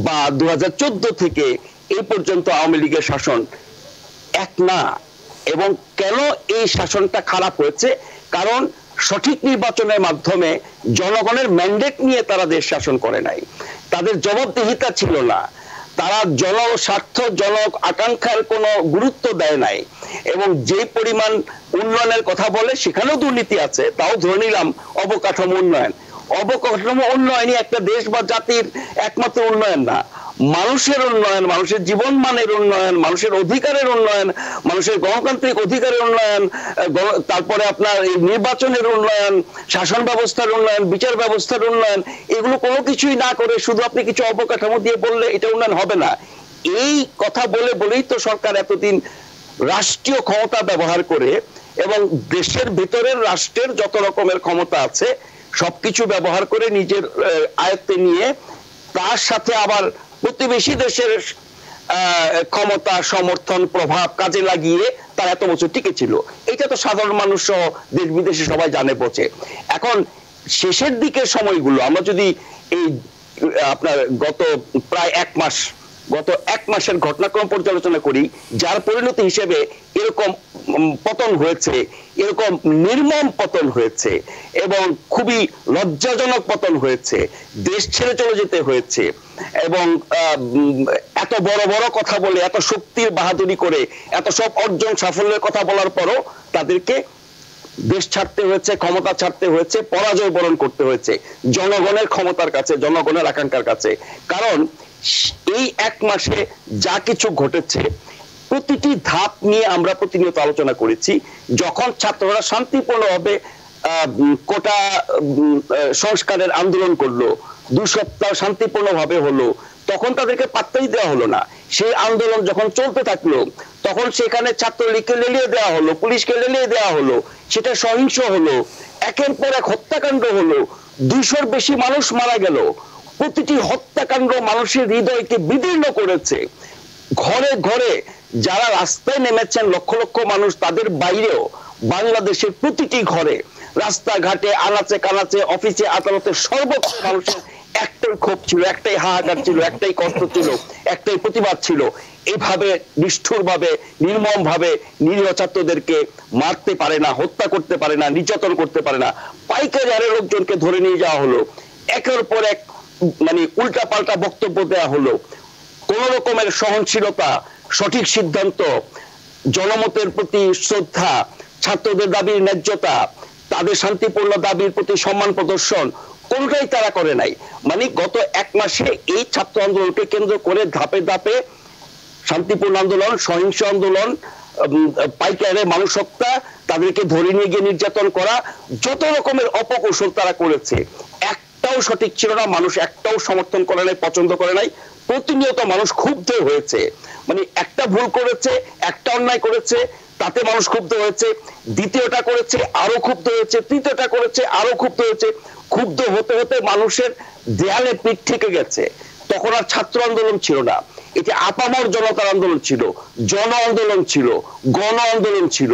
বা 2014 থেকে এই পর্যন্ত আওয়ামী লীগের শাসন এক না। এবং কেন এই শাসনটা খারাপ হয়েছে? কারণ সঠিক নির্বাচনের মাধ্যমে জনগণের ম্যান্ডেট নিয়ে তারা দেশ শাসন করে নাই, তাদের জবাবদিহিতা ছিল না, তারা জনস্বার্থ, জন আকাঙ্ক্ষার কোনো গুরুত্ব দেয় নাই। এবং যে পরিমাণ উন্নয়নের কথা বলে সেখানেও দুর্নীতি আছে, তাও ধরে নিলাম অবকাঠামো উন্নয়ন। অবকাঠামো উন্নয়নই একটা দেশ বা জাতির একমাত্র উন্নয়ন না। মানুষের উন্নয়ন, মানুষের জীবন মানের উন্নয়ন, মানুষের অধিকারের উন্নয়ন, মানুষের গণতান্ত্রিক অধিকারের উন্নয়ন, তারপরে আপনার এই নির্বাচনের উন্নয়ন, শাসন ব্যবস্থার উন্নয়ন, বিচার ব্যবস্থার উন্নয়ন, এগুলো কোনো কিছুই না করে শুধু আপনি কিছু অবকাঠামো দিয়ে বললে এটা উন্নয়ন হবে না। এই কথা বলেই তো সরকার এতদিন রাষ্ট্রীয় ক্ষমতা ব্যবহার করে এবং দেশের ভিতরের রাষ্ট্রের যত রকমের ক্ষমতা আছে সবকিছু ব্যবহার করে নিজের আয়ত্তে নিয়ে, তার সাথে আবার প্রতিবেশী দেশের ক্ষমতা, সমর্থন, প্রভাব কাজে লাগিয়ে তারা এত বছর টিকে ছিল। এটা তো সাধারণ মানুষ সহ দেশ বিদেশে সবাই জানে বোঝে। এখন শেষের দিকের সময়গুলো আমরা যদি এই আপনার গত প্রায় গত এক মাসের ঘটনাক্রম পর্যালোচনা করি, যার পরিণতি হিসেবে এরকম পতন হয়েছে, এরকম নির্মম পতন হয়েছে এবং খুবই লজ্জাজনক পতন হয়েছে, দেশ ছেড়ে চলে যেতে হয়েছে এবং এত বড় বড় কথা বলে, এত শক্তির বাহাদুরি করে, এত সব অর্জন সাফল্যের কথা বলার পরও তাদেরকে দেশ ছাড়তে হয়েছে, ক্ষমতা ছাড়তে হয়েছে, পরাজয় বরণ করতে হয়েছে জনগণের ক্ষমতার কাছে, জনগণের আকাঙ্ক্ষার কাছে। কারণ এই এক মাসে যা কিছু ঘটেছে প্রতিটি ধাপ নিয়ে আমরা প্রতিনিয়ত আলোচনা করেছি। যখন ছাত্ররা শান্তিপূর্ণভাবে কোটা সংস্কারের আন্দোলন করলো, 2 সপ্তাহ শান্তিপূর্ণভাবে হলো, তখন তাদেরকে পাত্তাই দেওয়া হলো না। সেই আন্দোলন যখন চলতে থাকলো তখন সেখানে ছাত্রলীগকে লেলিয়ে দেওয়া হলো, পুলিশকে লেলিয়ে দেওয়া হলো, সেটা সহিংস হলো, একের পর এক হত্যাকাণ্ড হলো, 200-র বেশি মানুষ মারা গেল। প্রতিটি হত্যাকাণ্ড মানুষের হৃদয়কে বিদীর্ণ করেছে। ঘরে ঘরে যারা রাস্তায় নেমেছেন লক্ষ লক্ষ মানুষ, তাদের বাইরেও বাংলাদেশের প্রতিটি ঘরে, রাস্তাঘাটে, আনাচে কানাচে, অফিসে আদালতে সর্বত্র মানুষের একটাই ক্ষোভ ছিল, একটাই হাহাকার ছিল, একটাই কষ্ট ছিল, একটাই প্রতিবাদ ছিল। এইভাবে নিষ্ঠুর ভাবে, নির্মম ভাবে নিরীহ ছাত্রদেরকে মারতে পারে না, হত্যা করতে পারে না, নির্যাতন করতে পারে না। পাইকারি হারে লোকজনকে ধরে নিয়ে যাওয়া হলো, একের পর এক মানে উল্টা পাল্টা বক্তব্য দেওয়া হলো। কোন রকমের সহনশীলতা, সঠিক সিদ্ধান্ত, জনমতের প্রতি শ্রদ্ধা, ছাত্রদের দাবির ন্যায্যতা, তাদের শান্তিপূর্ণ দাবির প্রতি সম্মান প্রদর্শন, কোনটাই তারা করে নাই। মানে গত এক মাসে এই ছাত্র আন্দোলনকে কেন্দ্র করে ধাপে ধাপে শান্তিপূর্ণ আন্দোলন, সহিংস আন্দোলন, পাইকারে মানুষ হত্যা, তাদেরকে ধরে নিয়ে গিয়ে নির্যাতন করা, যত রকমের অপকৌশল তারা করেছে, একটাও সঠিক ছিল না। মানুষ একটাও সমর্থন করে নাই, পছন্দ করে নাই। প্রতিনিয়ত মানুষ ক্ষুব্ধ হয়েছে। মানে একটা ভুল করেছে, একটা অন্যায় করেছে, তাতে মানুষ ক্ষুব্ধ হয়েছে, দ্বিতীয়টা করেছে আরো ক্ষুব্ধ হয়েছে, তৃতীয়টা করেছে আরো ক্ষুব্ধ হয়েছে। ক্ষুব্ধ হতে হতে মানুষের দেয়ালে পিঠ থেকে গেছে। তখন আর ছাত্র আন্দোলন ছিল না, এটি আপামর জনতার আন্দোলন ছিল, জন আন্দোলন ছিল, গণ আন্দোলন ছিল,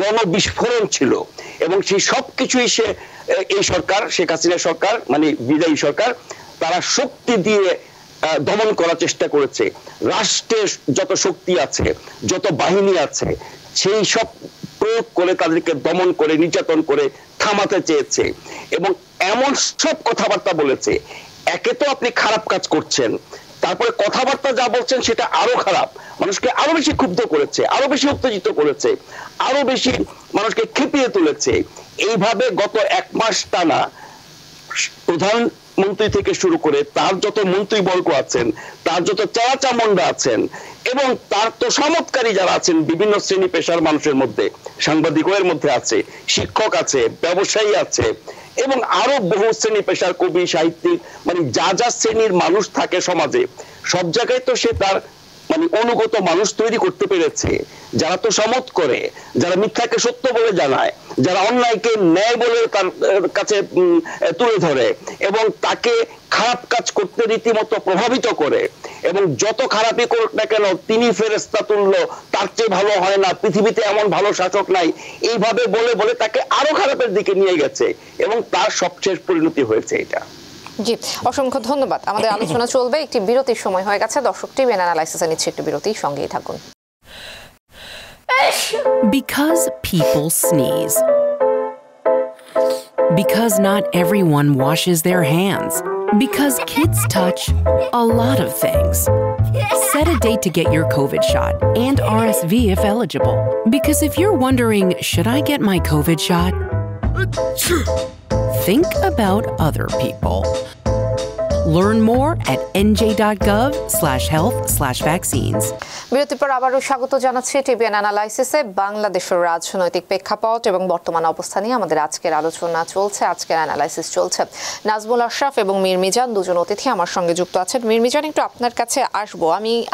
গণ বিস্ফোরণ ছিল। এবং সেই সবকিছুই এই সরকার, শেখ হাসিনা সরকার মানে বিদায়ী সরকার, তারা শক্তি দিয়ে দমন করার চেষ্টা করেছে। রাষ্ট্রের যত শক্তি আছে, যত বাহিনী আছে, সেই সব প্রয়োগ করে তাদেরকে দমন করে, নির্যাতন করে থামাতে চেয়েছে এবং এমন সব কথাবার্তা বলেছে। একে তো আপনি খারাপ কাজ করছেন, তারপরে কথাবার্তা যা বলছেন সেটা আরো খারাপ, মানুষকে আরো বেশি ক্ষুব্ধ করেছে, আরো বেশি উত্তেজিত করেছে, আরো বেশি মানুষকে খেপিয়ে তুলেছে। এইভাবে গত এক মাস টানা প্রধানমন্ত্রী থেকে শুরু করে তার যত মন্ত্রীবর্গ আছেন, তার যত চাচামুন্ডা আছেন এবং তার তো সমৎকারী যারা আছেন বিভিন্ন শ্রেণী পেশার মানুষের মধ্যে, সাংবাদিকের মধ্যে আছে, শিক্ষক আছে, ব্যবসায়ী আছে এবং আরো বহু শ্রেণী পেশার কবি, সাহিত্যিক, মানে যা যা শ্রেণীর মানুষ থাকে সমাজে, সব জায়গায় তো সে তার মানে অনুগত মানুষ তৈরি করতে পেরেছে, যারা তো সমত করে, যারা মিথ্যাকে সত্য বলে জানায়, যারা অন্যায়কে ন্যায় বলে তার কাছে তুলে ধরে এবং তাকে খারাপ কাজ করতে রীতিমতো প্রভাবিত করে এবং যত খারাপই করুক না কেন তিনি ফেরেশতা তুল্য, তার চেয়ে ভালো হয় না, পৃথিবীতে এমন ভালো শাসক নাই, এইভাবে বলে বলে তাকে আরো খারাপের দিকে নিয়ে গেছে এবং তার সবশেষ পরিণতি হয়েছে এটা। জি, অসংখ্য ধন্যবাদ। আমাদের আলোচনা চলবে, একটি বিরতির সময় হয়ে গেছে। দর্শক টিভি অ্যানালাইসিসে নিচ্ছে একটি বিরতি, সঙ্গেই থাকুন। Because people sneeze. Because not everyone washes their hands. Because kids touch a lot of things. Set a date to get your COVID shot and RSV if eligible. Because if you're wondering, should I get my COVID shot? Think about other people. Learn more at nj.gov/health/vaccines. বিরতির পর আবারও স্বাগত জানাচ্ছি TVN অ্যানালাইসিসে। বাংলাদেশের রাজনৈতিক প্রেক্ষাপট এবং বর্তমান অবস্থা নিয়ে আমাদের আজকের আলোচনা চলছে, আজকের অ্যানালাইসিস চলছে। নাজমুল আশরাফ এবং মীর মিজান দুজন অতিথি আমার সঙ্গে যুক্ত আছেন। মীর মিজান, একটু আপনার কাছে আসবো।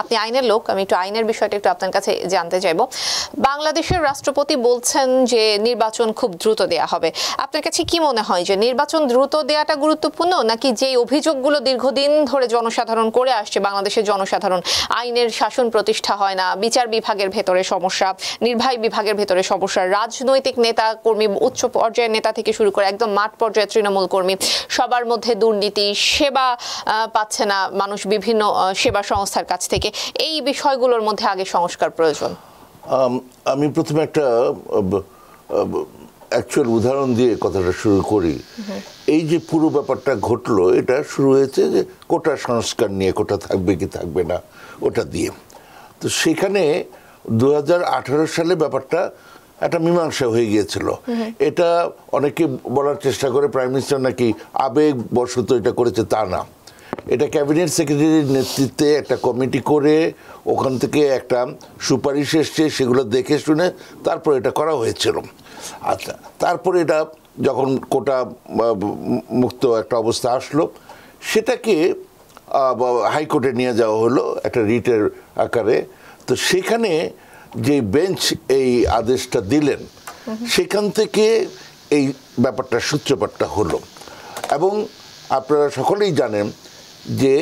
আপনি আইনের লোক, আমি একটু আইনের বিষয়টা একটু আপনার কাছে জানতে চাইবো। বাংলাদেশের রাষ্ট্রপতি বলছেন যে নির্বাচন খুব দ্রুত দেয়া হবে। আপনার কাছে কি মনে হয় যে নির্বাচন দ্রুত দেওয়াটা গুরুত্বপূর্ণ নাকি যে অভিযোগগুলো দীর্ঘদিন ধরে জনসাধারণ করে আসছে, বাংলাদেশের জনসাধারণ আইনের শাসন প্রতিষ্ঠা হয় না, বিচার বিভাগের ভেতরে সমস্যা, নির্বাহী বিভাগের ভেতরে সমস্যা, রাজনৈতিক নেতা কর্মী, উচ্চ পর্যায়ের নেতা থেকে শুরু করে একদম মাঠ পর্যায়ের তৃণমূল কর্মী, সবার মধ্যে দুর্নীতি, সেবা পাচ্ছে না মানুষ বিভিন্ন সেবা সংস্থার কাছ থেকে। এই বিষয়গুলোর মধ্যে আগে সংস্কার প্রয়োজন। আমি প্রথমে একটা অ্যাকচুয়াল উদাহরণ দিয়ে কথাটা শুরু করি। এই যে পুরো ব্যাপারটা ঘটলো, এটা শুরু হয়েছে যে কোটা সংস্কার নিয়ে, কোটা থাকবে কি থাকবে না ওটা দিয়ে। তো সেখানে 2018 সালে ব্যাপারটা একটা মীমাংসা হয়ে গিয়েছিল। এটা অনেকে বলার চেষ্টা করে প্রাইম মিনিস্টার নাকি আবেগবশত এটা করেছে, তা না। এটা ক্যাবিনেট সেক্রেটারির নেতৃত্বে একটা কমিটি করে ওখান থেকে একটা সুপারিশ এসছে, সেগুলো দেখে শুনে তারপর এটা করা হয়েছিল। আচ্ছা, তারপরে এটা যখন কোটা মুক্ত একটা অবস্থা আসলো, সেটাকে হাইকোর্টে নিয়ে যাওয়া হলো একটা রিটের আকারে। তো সেখানে যে বেঞ্চ এই আদেশটা দিলেন, সেখান থেকে এই ব্যাপারটা সূত্রপাতটা হলো। এবং আপনারা সকলেই জানেন যে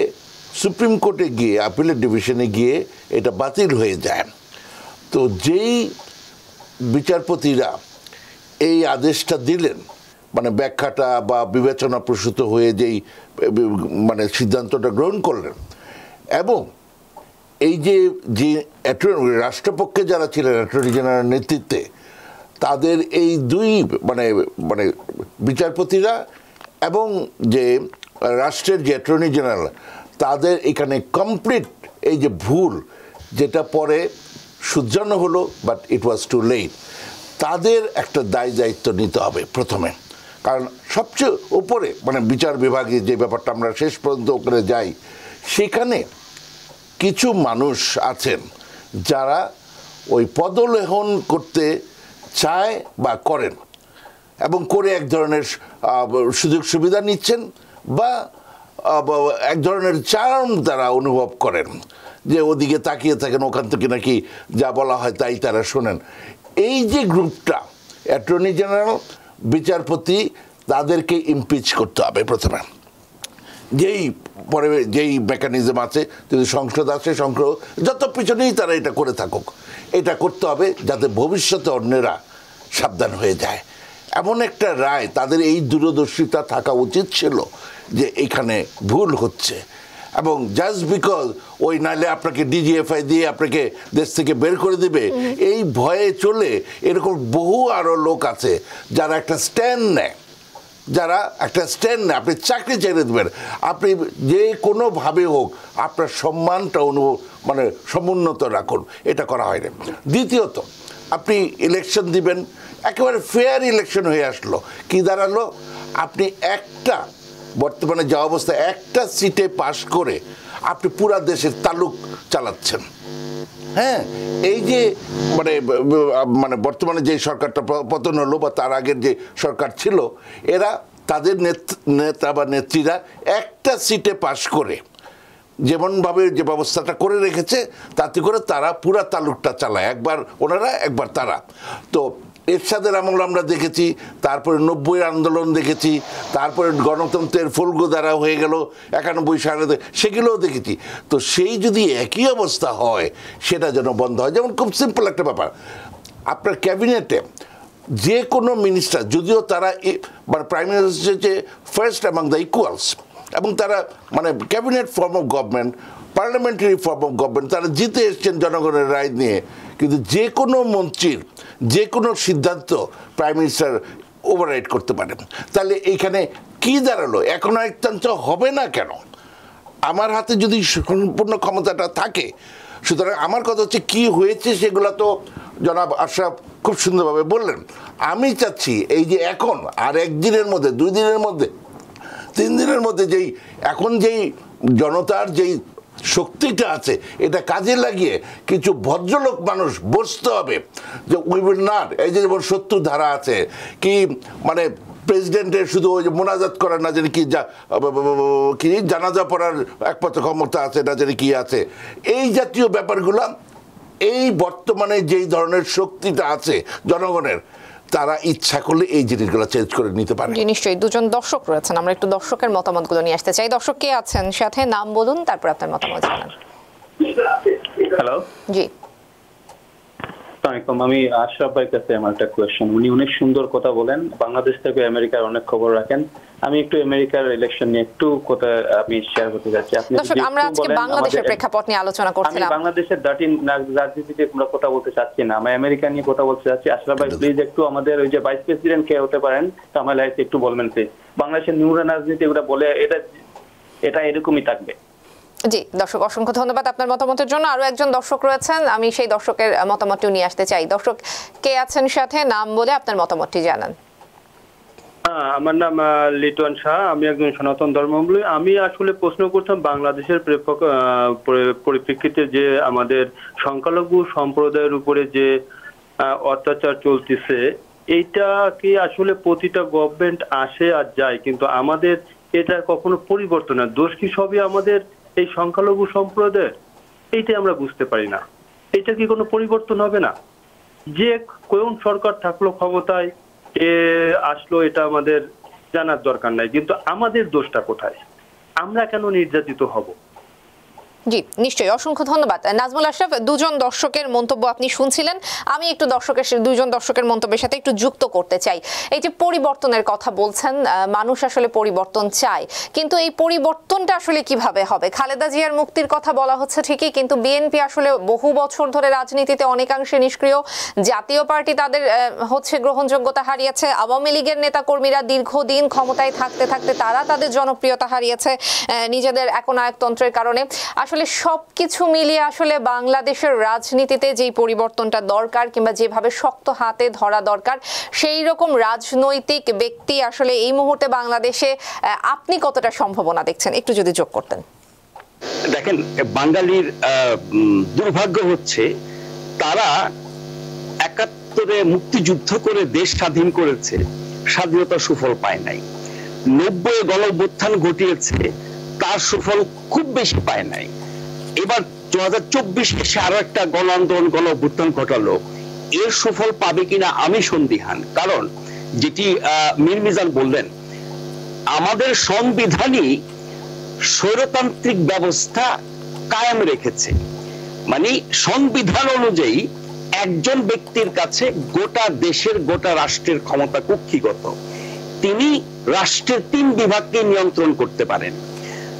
সুপ্রিম কোর্টে গিয়ে, আপিলের ডিভিশনে গিয়ে এটা বাতিল হয়ে যায়। তো যেই বিচারপতিরা এই আদেশটা দিলেন, মানে ব্যাখ্যাটা বা বিবেচনা প্রসূত হয়ে যেই মানে সিদ্ধান্তটা গ্রহণ করলেন, এবং এই যে রাষ্ট্রপক্ষে যারা ছিলেন অ্যাটর্নি জেনারেলের নেতৃত্বে, তাদের এই দুই মানে মানে বিচারপতিরা এবং যে রাষ্ট্রের যে অ্যাটর্নি জেনারেল, তাদের এখানে কমপ্লিট এই যে ভুল, যেটা পরে শুধরানো হলো, but it was too late. তাদের একটা দায় দায়িত্ব নিতে হবে প্রথমে, কারণ সবচেয়ে উপরে মানে বিচার বিভাগে যে ব্যাপারটা আমরা শেষ পর্যন্ত ওখানে যাই, সেখানে কিছু মানুষ আছেন যারা ওই পদলেহন করতে চায় বা করেন, এবং করে এক ধরনের সুযোগ সুবিধা নিচ্ছেন বা এক ধরনের চার্ম তারা অনুভব করেন, যে ওদিকে তাকিয়ে থাকেন, ওখান থেকে নাকি যা বলা হয় তাই তারা শোনেন। এই যে গ্রুপটা, অ্যাটর্নি জেনারেল, বিচারপতি, তাদেরকে ইমপিচ করতে হবে প্রথমে। যেই পরে যেই মেকানিজম আছে, যদি সংসদ আছে, সংসদ যত পিছনেই তারা এটা করে থাকুক, এটা করতে হবে যাতে ভবিষ্যতে অন্যেরা সাবধান হয়ে যায়। এমন একটা রায়, তাদের এই দূরদর্শিতা থাকা উচিত ছিল যে এখানে ভুল হচ্ছে, এবং জাস্ট বিকজ ওই নাইলে আপনাকে ডিজিএফআই দিয়ে আপনাকে দেশ থেকে বের করে দিবে, এই ভয়ে চলে এরকম বহু আরও লোক আছে যারা একটা স্ট্যান্ড নেয়, আপনি চাকরি ছেড়ে দেবেন, আপনি যে কোনোভাবে হোক আপনার সম্মানটা মানে সমুন্নত রাখুন, এটা করা হয়নি। দ্বিতীয়ত, আপনি ইলেকশন দিবেন, একেবারে ফেয়ার ইলেকশন হয়ে আসলো, কি দাঁড়ালো, আপনি একটা বর্তমানে যা অবস্থা, একটা সিটে পাশ করে আপনি পুরা দেশের তালুক চালাচ্ছেন। হ্যাঁ, এই যে মানে মানে বর্তমানে যে সরকারটা পতন হলো বা তার আগের যে সরকার ছিল, এরা তাদের নেতা বা নেত্রীরা একটা সিটে পাশ করে যেমনভাবে যে ব্যবস্থাটা করে রেখেছে, তাতে করে তারা পুরা তালুকটা চালায়, একবার ওনারা একবার তারা। তো এরশাদের আমল আমরা দেখেছি, তারপরে 90 আন্দোলন দেখেছি, তারপরে গণতন্ত্রের ফুলগোদারা হয়ে গেল 91 সালে, সেগুলোও দেখেছি। তো সেই যদি একই অবস্থা হয়, সেটা যেন বন্ধ হয়। যেমন খুব সিম্পল একটা ব্যাপার, আপনার ক্যাবিনেটে যে কোনো মিনিস্টার, যদিও তারা মানে প্রাইম মিনিস্টার হচ্ছে ফার্স্ট অ্যামাং দ্য ইকুয়ালস, এবং তারা মানে cabinet form of government, parliamentary form of government, তারা জিতে এসছেন জনগণের রায় নিয়ে, কিন্তু যে কোনো মন্ত্রীর যে কোনো সিদ্ধান্ত প্রাইম মিনিস্টার ওভাররাইড করতে পারেন। তাহলে এইখানে কি দাঁড়ালো, একনায়কতন্ত্র হবে না কেন? আমার হাতে যদি সম্পূর্ণ ক্ষমতাটা থাকে। সুতরাং আমার কথা হচ্ছে, কি হয়েছে সেগুলো তো জনাব আশরাফ খুব সুন্দরভাবে বললেন। আমি চাচ্ছি এই যে এখন আর একদিনের মধ্যে, 2 দিনের মধ্যে, 3 দিনের মধ্যে এখন যেই জনতার যেই শক্তিটা আছে, এটা কাজে লাগিয়ে কিছু ভদ্রলোক মানুষ বসতে হবে যে উই উইল নট, এই যে যেমন 70 ধারা আছে, কি মানে প্রেসিডেন্টের শুধু ওই যে মোনাজাত করার না জানি কি জানাজা পড়ার একমাত্র ক্ষমতা আছে না জানি কি আছে, এই জাতীয় ব্যাপারগুলো এই বর্তমানে যেই ধরনের শক্তিটা আছে জনগণের, তারা ইচ্ছা করলে এই জিনিসগুলো চেঞ্জ করে নিতে পারে। নিশ্চয়ই। দুজন দর্শক রয়েছেন, আমরা একটু দর্শকের মতামতগুলো নিয়ে আসতে চাই। দর্শক কে আছেন সাথে, নাম বলুন, তারপর আপনার মতামত জানান। হ্যালো, জি আমি আশরাফ ভাইয়ের কাছে আমার একটা কোয়েশ্চেন। উনি অনেক সুন্দর কথা বলেন, বাংলাদেশ থেকে আমেরিকার অনেক খবর রাখেন। আমি একটু আমেরিকার ইলেকশন নিয়ে একটু কথা আমি শেয়ার করতে যাচ্ছি। আপনি দর্শক, আমরা আজকে বাংলাদেশের প্রেক্ষাপট নিয়ে আলোচনা করছিলাম। আমি বাংলাদেশের রাজনীতিতে আমরা কথা বলতে চাচ্ছি না, আমি আমেরিকা নিয়ে কথা বলতে চাচ্ছি। আশরাফ ভাই প্লিজ একটু আমাদের ওই যে ভাইস প্রেসিডেন্ট কে হতে পারেন কামাল হারিস একটু বলবেন প্লিজ। বাংলাদেশের নিউ রাজনীতি ওটা বলে এটা এরকমই থাকবে। জি দর্শক, অসংখ্য ধন্যবাদ আপনার মতামতের জন্য। আরো একজন দর্শক রয়েছেন, আমি সেই দর্শকের মতামতটিও নিয়ে আসতে চাই। দর্শক কে আছেন সাথে, নাম বলে আপনার মতামতটি জানান। আমার নাম লিটন শাহ, আমি একজন সনাতন ধর্মাবলম্বী। আমি আসলে প্রশ্ন করতাম বাংলাদেশের পরিপ্রেক্ষিতে যে আমাদের সংখ্যালঘু সম্প্রদায়ের উপরে যে অত্যাচার চলতেছে, এইটা কি আসলে প্রতিটা গভর্নমেন্ট আসে আর যায়, কিন্তু আমাদের এটা কখনো পরিবর্তন না। দোষ কি সবই আমাদের এই সংখ্যালঘু সম্প্রদায়ের? এইটা আমরা বুঝতে পারি না। এটা কি কোনো পরিবর্তন হবে না? যে কোন সরকার থাকলো ক্ষমতায় আসলো, এটা আমাদের জানার দরকার নাই, কিন্তু আমাদের দোষটা কোথায়? আমরা কেন নির্যাতিত হব? জি নিশ্চয়ই, অসংখ্য ধন্যবাদ নাজমুল আশরাফ। দুজন দর্শকের মন্তব্য আপনি শুনছিলেন, আমি একটু দুজন দর্শকের মন্তব্যের সাথে একটু যুক্ত করতে চাই। এই যে পরিবর্তনের কথা বলছেন, মানুষ আসলে পরিবর্তন চায়, কিন্তু এই পরিবর্তনটা আসলে কিভাবে হবে? খালেদা জিয়ার মুক্তির কথা বলা হচ্ছে ঠিকই, কিন্তু বিএনপি আসলে বহু বছর ধরে রাজনীতিতে অনেকাংশে নিষ্ক্রিয়। জাতীয় পার্টি তাদের গ্রহণযোগ্যতা হারিয়েছে। আওয়ামী লীগের নেতাকর্মীরা দীর্ঘদিন ক্ষমতায় থাকতে থাকতে তারা তাদের জনপ্রিয়তা হারিয়েছে নিজেদের একনায়কতন্ত্রের কারণে। আসলে সবকিছু মিলিয়ে আসলে বাংলাদেশের রাজনীতিতে যেই পরিবর্তনটা দরকার, কিংবা যেভাবে শক্ত হাতে ধরা দরকার, সেই রকম রাজনৈতিক ব্যক্তি আসলে এই মুহূর্তে বাংলাদেশে আপনি কতটা সম্ভাবনা দেখছেন, একটু যদি যোগ করতেন। দেখেন, বাঙালির দুর্ভাগ্য হচ্ছে তারা ৭১-এ মুক্তিযুদ্ধ করে দেশ স্বাধীন করেছে, স্বাধীনতার সুফল পায় নাই। ৯০-এ গণঅভ্যুত্থান ঘটিয়েছে, তার সুফল খুব বেশি পায় নাই। এবার ২০২৪ এসে আরো একটা গণ আন্দোলন, গণ অভ্যুত্থান ঘটালো, এর সুফল পাবে কিনা আমি সন্দিহান। কারণ যেটি মীর মিজান বললেন, আমাদের সংবিধানই স্বৈরতান্ত্রিক ব্যবস্থা কায়েম রেখেছে। মানে সংবিধান অনুযায়ী একজন ব্যক্তির কাছে গোটা দেশের, গোটা রাষ্ট্রের ক্ষমতা কক্ষিগত। তিনি রাষ্ট্রের ৩ বিভাগকে নিয়ন্ত্রণ করতে পারেন।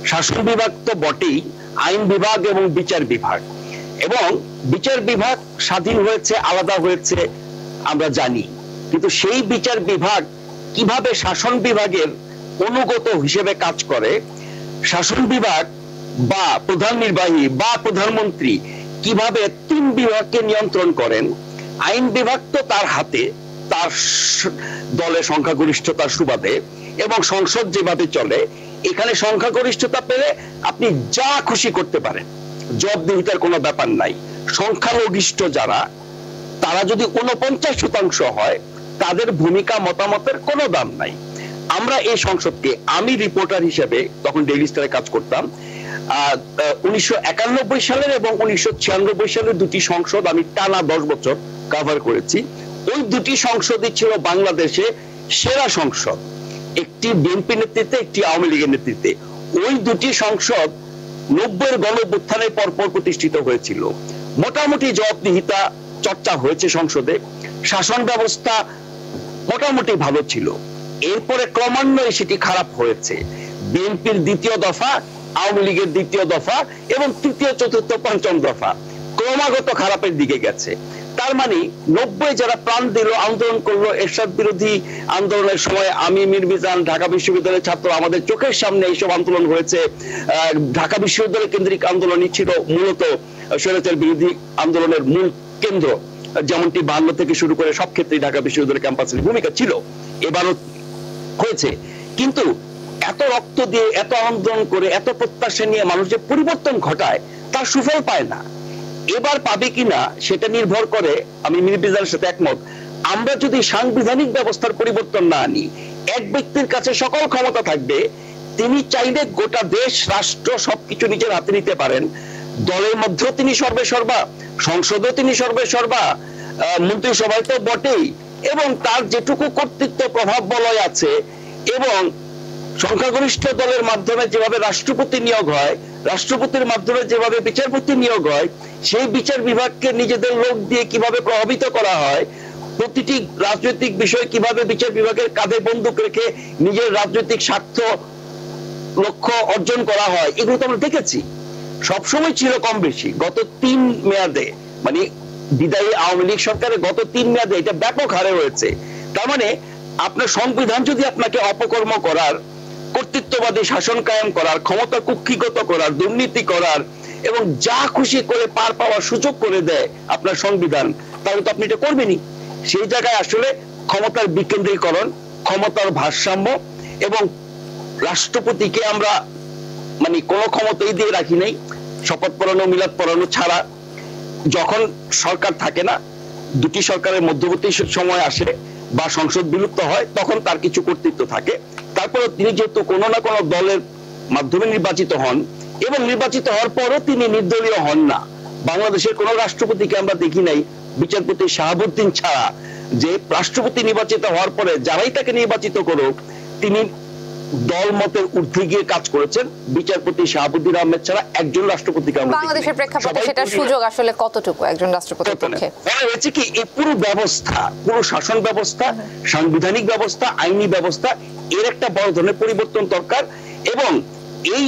শাসন বিভাগ তো বটেই, আইন বিভাগ এবং বিচার বিভাগ। এবং বিচার বিভাগ স্বাধীন হয়েছে, আলাদা হয়েছে আমরা জানি, কিন্তু সেই বিচার বিভাগ কিভাবে শাসন বিভাগের অনুগত হিসেবে কাজ করে, শাসন বিভাগ বা প্রধান নির্বাহী বা প্রধানমন্ত্রী কিভাবে ৩ বিভাগকে নিয়ন্ত্রণ করেন, আইন বিভাগ তো তার হাতে, তার দলের সংখ্যাগরিষ্ঠতার সুবাদে, এবং সংসদ যেভাবে চলে, এখানে সংখ্যাগরিষ্ঠতা পেলে আপনি যা খুশি করতে পারেন, জবাবদিহিতার কোনো ব্যাপার নাই। সংখ্যালঘিষ্ঠ যারা, তারা যদি ৪৯% হয়, তাদের ভূমিকা মতামতের কোনো দাম নাই। আমরা এই সংসদকে, আমি রিপোর্টার হিসেবে তখন ডেইলি স্টারে কাজ করতাম, ১৯৯১ সালের এবং ১৯৯৬ সালের ২টি সংসদ আমি টানা ১০ বছর কভার করেছি। ওই ২টি সংসদই ছিল বাংলাদেশে সেরা সংসদ, একটি বিএনপি নেতৃত্বে, একটি আওয়ামী লীগের নেতৃত্বে। ওই ২টি সংসদ ৯০-এর গণঅভ্যুত্থানের পরপর প্রতিষ্ঠিত হয়েছিল। মোটামুটি জবাবদিহিতা চর্চা হয়েছে সংসদে, শাসন ব্যবস্থা মোটামুটি ভালো ছিল। এরপরে ক্রমান্বয়ে সেটি খারাপ হয়েছে। বিএনপির ২য় দফা, আওয়ামী লীগের ২য় দফা এবং ৩য়, ৪র্থ, ৫ম দফা ক্রমাগত খারাপের দিকে গেছে। তার মানে ৯০ যারা প্রাণ দিল, আন্দোলন করলো, এরশাদ বিরোধী আন্দোলনের সময় আমি, মীর মিজান, ঢাকা বিশ্ববিদ্যালয়ের ছাত্র, আমাদের চোখের সামনে এইসব আন্দোলন হয়েছে। ঢাকা বিশ্ববিদ্যালয় কেন্দ্রিক আন্দোলনই ছিল মূলত স্বৈরাচার বিরোধী আন্দোলনের মূল কেন্দ্র, যেমনটি ৫২ থেকে শুরু করে সব ক্ষেত্রেই ঢাকা বিশ্ববিদ্যালয় ক্যাম্পাসের ভূমিকা ছিল, এবারও হয়েছে। কিন্তু এত রক্ত দিয়ে, এত আন্দোলন করে, এত প্রত্যাশা নিয়ে মানুষ যে পরিবর্তন ঘটায়, তার সুফল পায় না। এবার পাবে কিনা সেটা নির্ভর করে, আমি মীর মিজানের সাথে একমত, আমরা যদি সাংবিধানিক ব্যবস্থার পরিবর্তন না আনি, এক ব্যক্তির কাছে সকল ক্ষমতা থাকবে, তিনি চাইলে গোটা দেশ, রাষ্ট্র সবকিছু নিজের হাতে নিতে পারেন। দলের মধ্যেও তিনি সর্বেসর্বা, সংসদেও তিনি সর্বেসর্বা, মন্ত্রিসভায় তো বটেই, এবং তার যেটুকু কর্তৃত্ব প্রভাব বলয় আছে এবং সংখ্যাগরিষ্ঠ দলের মাধ্যমে যেভাবে রাষ্ট্রপতি নিয়োগ হয়, রাষ্ট্রপতির মাধ্যমে যেভাবে বিচারপতি নিয়োগ হয়, সেই বিচার বিভাগকে নিজেদের লোক দিয়ে কিভাবে প্রভাবিত করা হয়, প্রতিটি রাজনৈতিক বিষয় কিভাবে বিচার বিভাগের কাঁধে বন্দুক রেখে নিজের রাজনৈতিক স্বার্থ লক্ষ্য অর্জন করা হয়, এগুলো তো আমরা দেখেছি। সবসময় ছিল কম বেশি। গত 3 মেয়াদে মানে বিদায়ী আওয়ামী লীগ সরকারের গত 3 মেয়াদে এটা ব্যাপক হারে হয়েছে। তার মানে আপনার সংবিধান যদি আপনাকে অপকর্ম করার, কর্তৃত্ববাদী শাসন কায়েম করার, ক্ষমতা কুক্ষিগত করার, দুর্নীতি করার এবং যা খুশি করে পার পাওয়ার সুযোগ করে দেয় আপনার সংবিধান, তাহলে তো আপনি এটা করবেনই। সেই জায়গায় আসলে ক্ষমতার বিকেন্দ্রীকরণ, ক্ষমতার ভারসাম্য এবং রাষ্ট্রপতিকে আমরা মানে কোনো ক্ষমতাই দিয়ে রাখি নাই। শপথ পড়ানো, মিলাদ পড়ানো ছাড়া যখন সরকার থাকে না, দুটি সরকারের মধ্যবর্তী সময় আসে বা সংসদ বিলুপ্ত হয়, তখন তার কিছু কর্তৃত্ব থাকে। তারপরে তিনি যেহেতু কোনো না কোনো দলের মাধ্যমে নির্বাচিত হন এবং নির্বাচিত হওয়ার পরও তিনি নির্দলীয় হন না। বাংলাদেশের কোন রাষ্ট্রপতিকে আমরা দেখি নাই বিচারপতি শাহাবুদ্দিন ছাড়া যে রাষ্ট্রপতি নির্বাচিত হওয়ার পরে যারাই তাকে নির্বাচিত করুক তিনি দল মতের ঊর্ধ্বে গিয়ে কাজ করেছেন। বিচারপতি শাহাবুদ্দিন আহমেদ ছাড়া একজন রাষ্ট্রপতিকে আমরা বাংলাদেশের প্রেক্ষাপটে সেটা সুযোগ আসলে কতটুকু একজন রাষ্ট্রপতির পক্ষে? হয়েছে কি, এই পুরো ব্যবস্থা, পুরো শাসন ব্যবস্থা, সাংবিধানিক ব্যবস্থা, আইনি ব্যবস্থা, এর একটা বড় ধরনের পরিবর্তন দরকার। এবং এই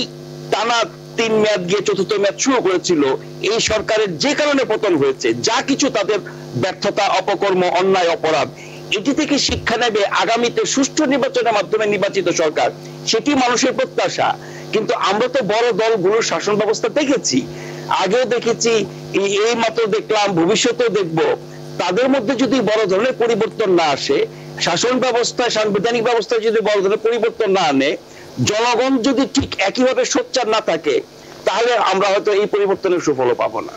টানা 3 মেয়াদ গিয়ে 4র্থ মেয়াদ শুরু করেছিল এই সরকারের যে কারণে পতন হয়েছে, যা কিছু তাদের ব্যর্থতা, অপকর্ম, অন্যায়, অপরাধ, এটি থেকে শিক্ষা নেবে আগামীতে সুষ্ঠু নির্বাচনের মাধ্যমে নির্বাচিত সরকার, সেটি মানুষের প্রত্যাশা। কিন্তু আমরা তো বড় দলগুলোর শাসন ব্যবস্থা দেখেছি, আগেও দেখেছি, এই মাত্র দেখলাম, ভবিষ্যতেও দেখব। তাদের মধ্যে যদি বড় ধরনের পরিবর্তন না আসে, শাসন ব্যবস্থায়, সাংবিধানিক ব্যবস্থায় যদি বড় ধরনের পরিবর্তন না আনে, জনগণ যদি ঠিক একইভাবে সোচ্চার না থাকে, তাহলে আমরা হয়তো এই পরিবর্তনের সুফল পাবো না।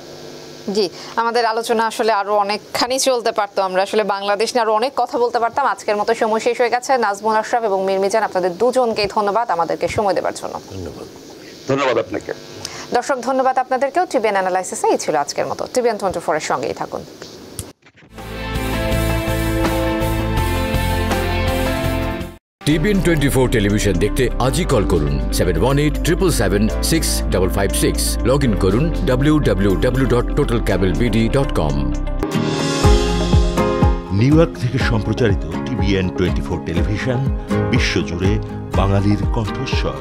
জি, আমাদের আলোচনা আসলে আরো অনেকখানি চলতে পারতো, আমরা আসলে বাংলাদেশ নিয়ে আরো অনেক কথা বলতে পারতাম। আজকের মতো সময় শেষ হয়ে গেছে। নাজমুল আশরাফ এবং মীর মিজান, আপনাদের দুজনকেই ধন্যবাদ আমাদেরকে সময় দেওয়ার জন্য। ধন্যবাদ আপনাকে। দর্শক ধন্যবাদ আপনাদেরকেও। টিবিএন অ্যানালাইসিসে এই ছিল আজকের মতো। টিবিএন 24 এর সঙ্গেই থাকুন। টিবিএন 24 টেলিভিশন দেখতে আজই কল করুন 7187776556। লগ ইন করুন www.totalcablebd.com। নিউ ইয়র্ক থেকে সম্প্রচারিত টিবিএন 24 টেলিভিশন বিশ্বজুড়ে বাঙালির কণ্ঠস্বর।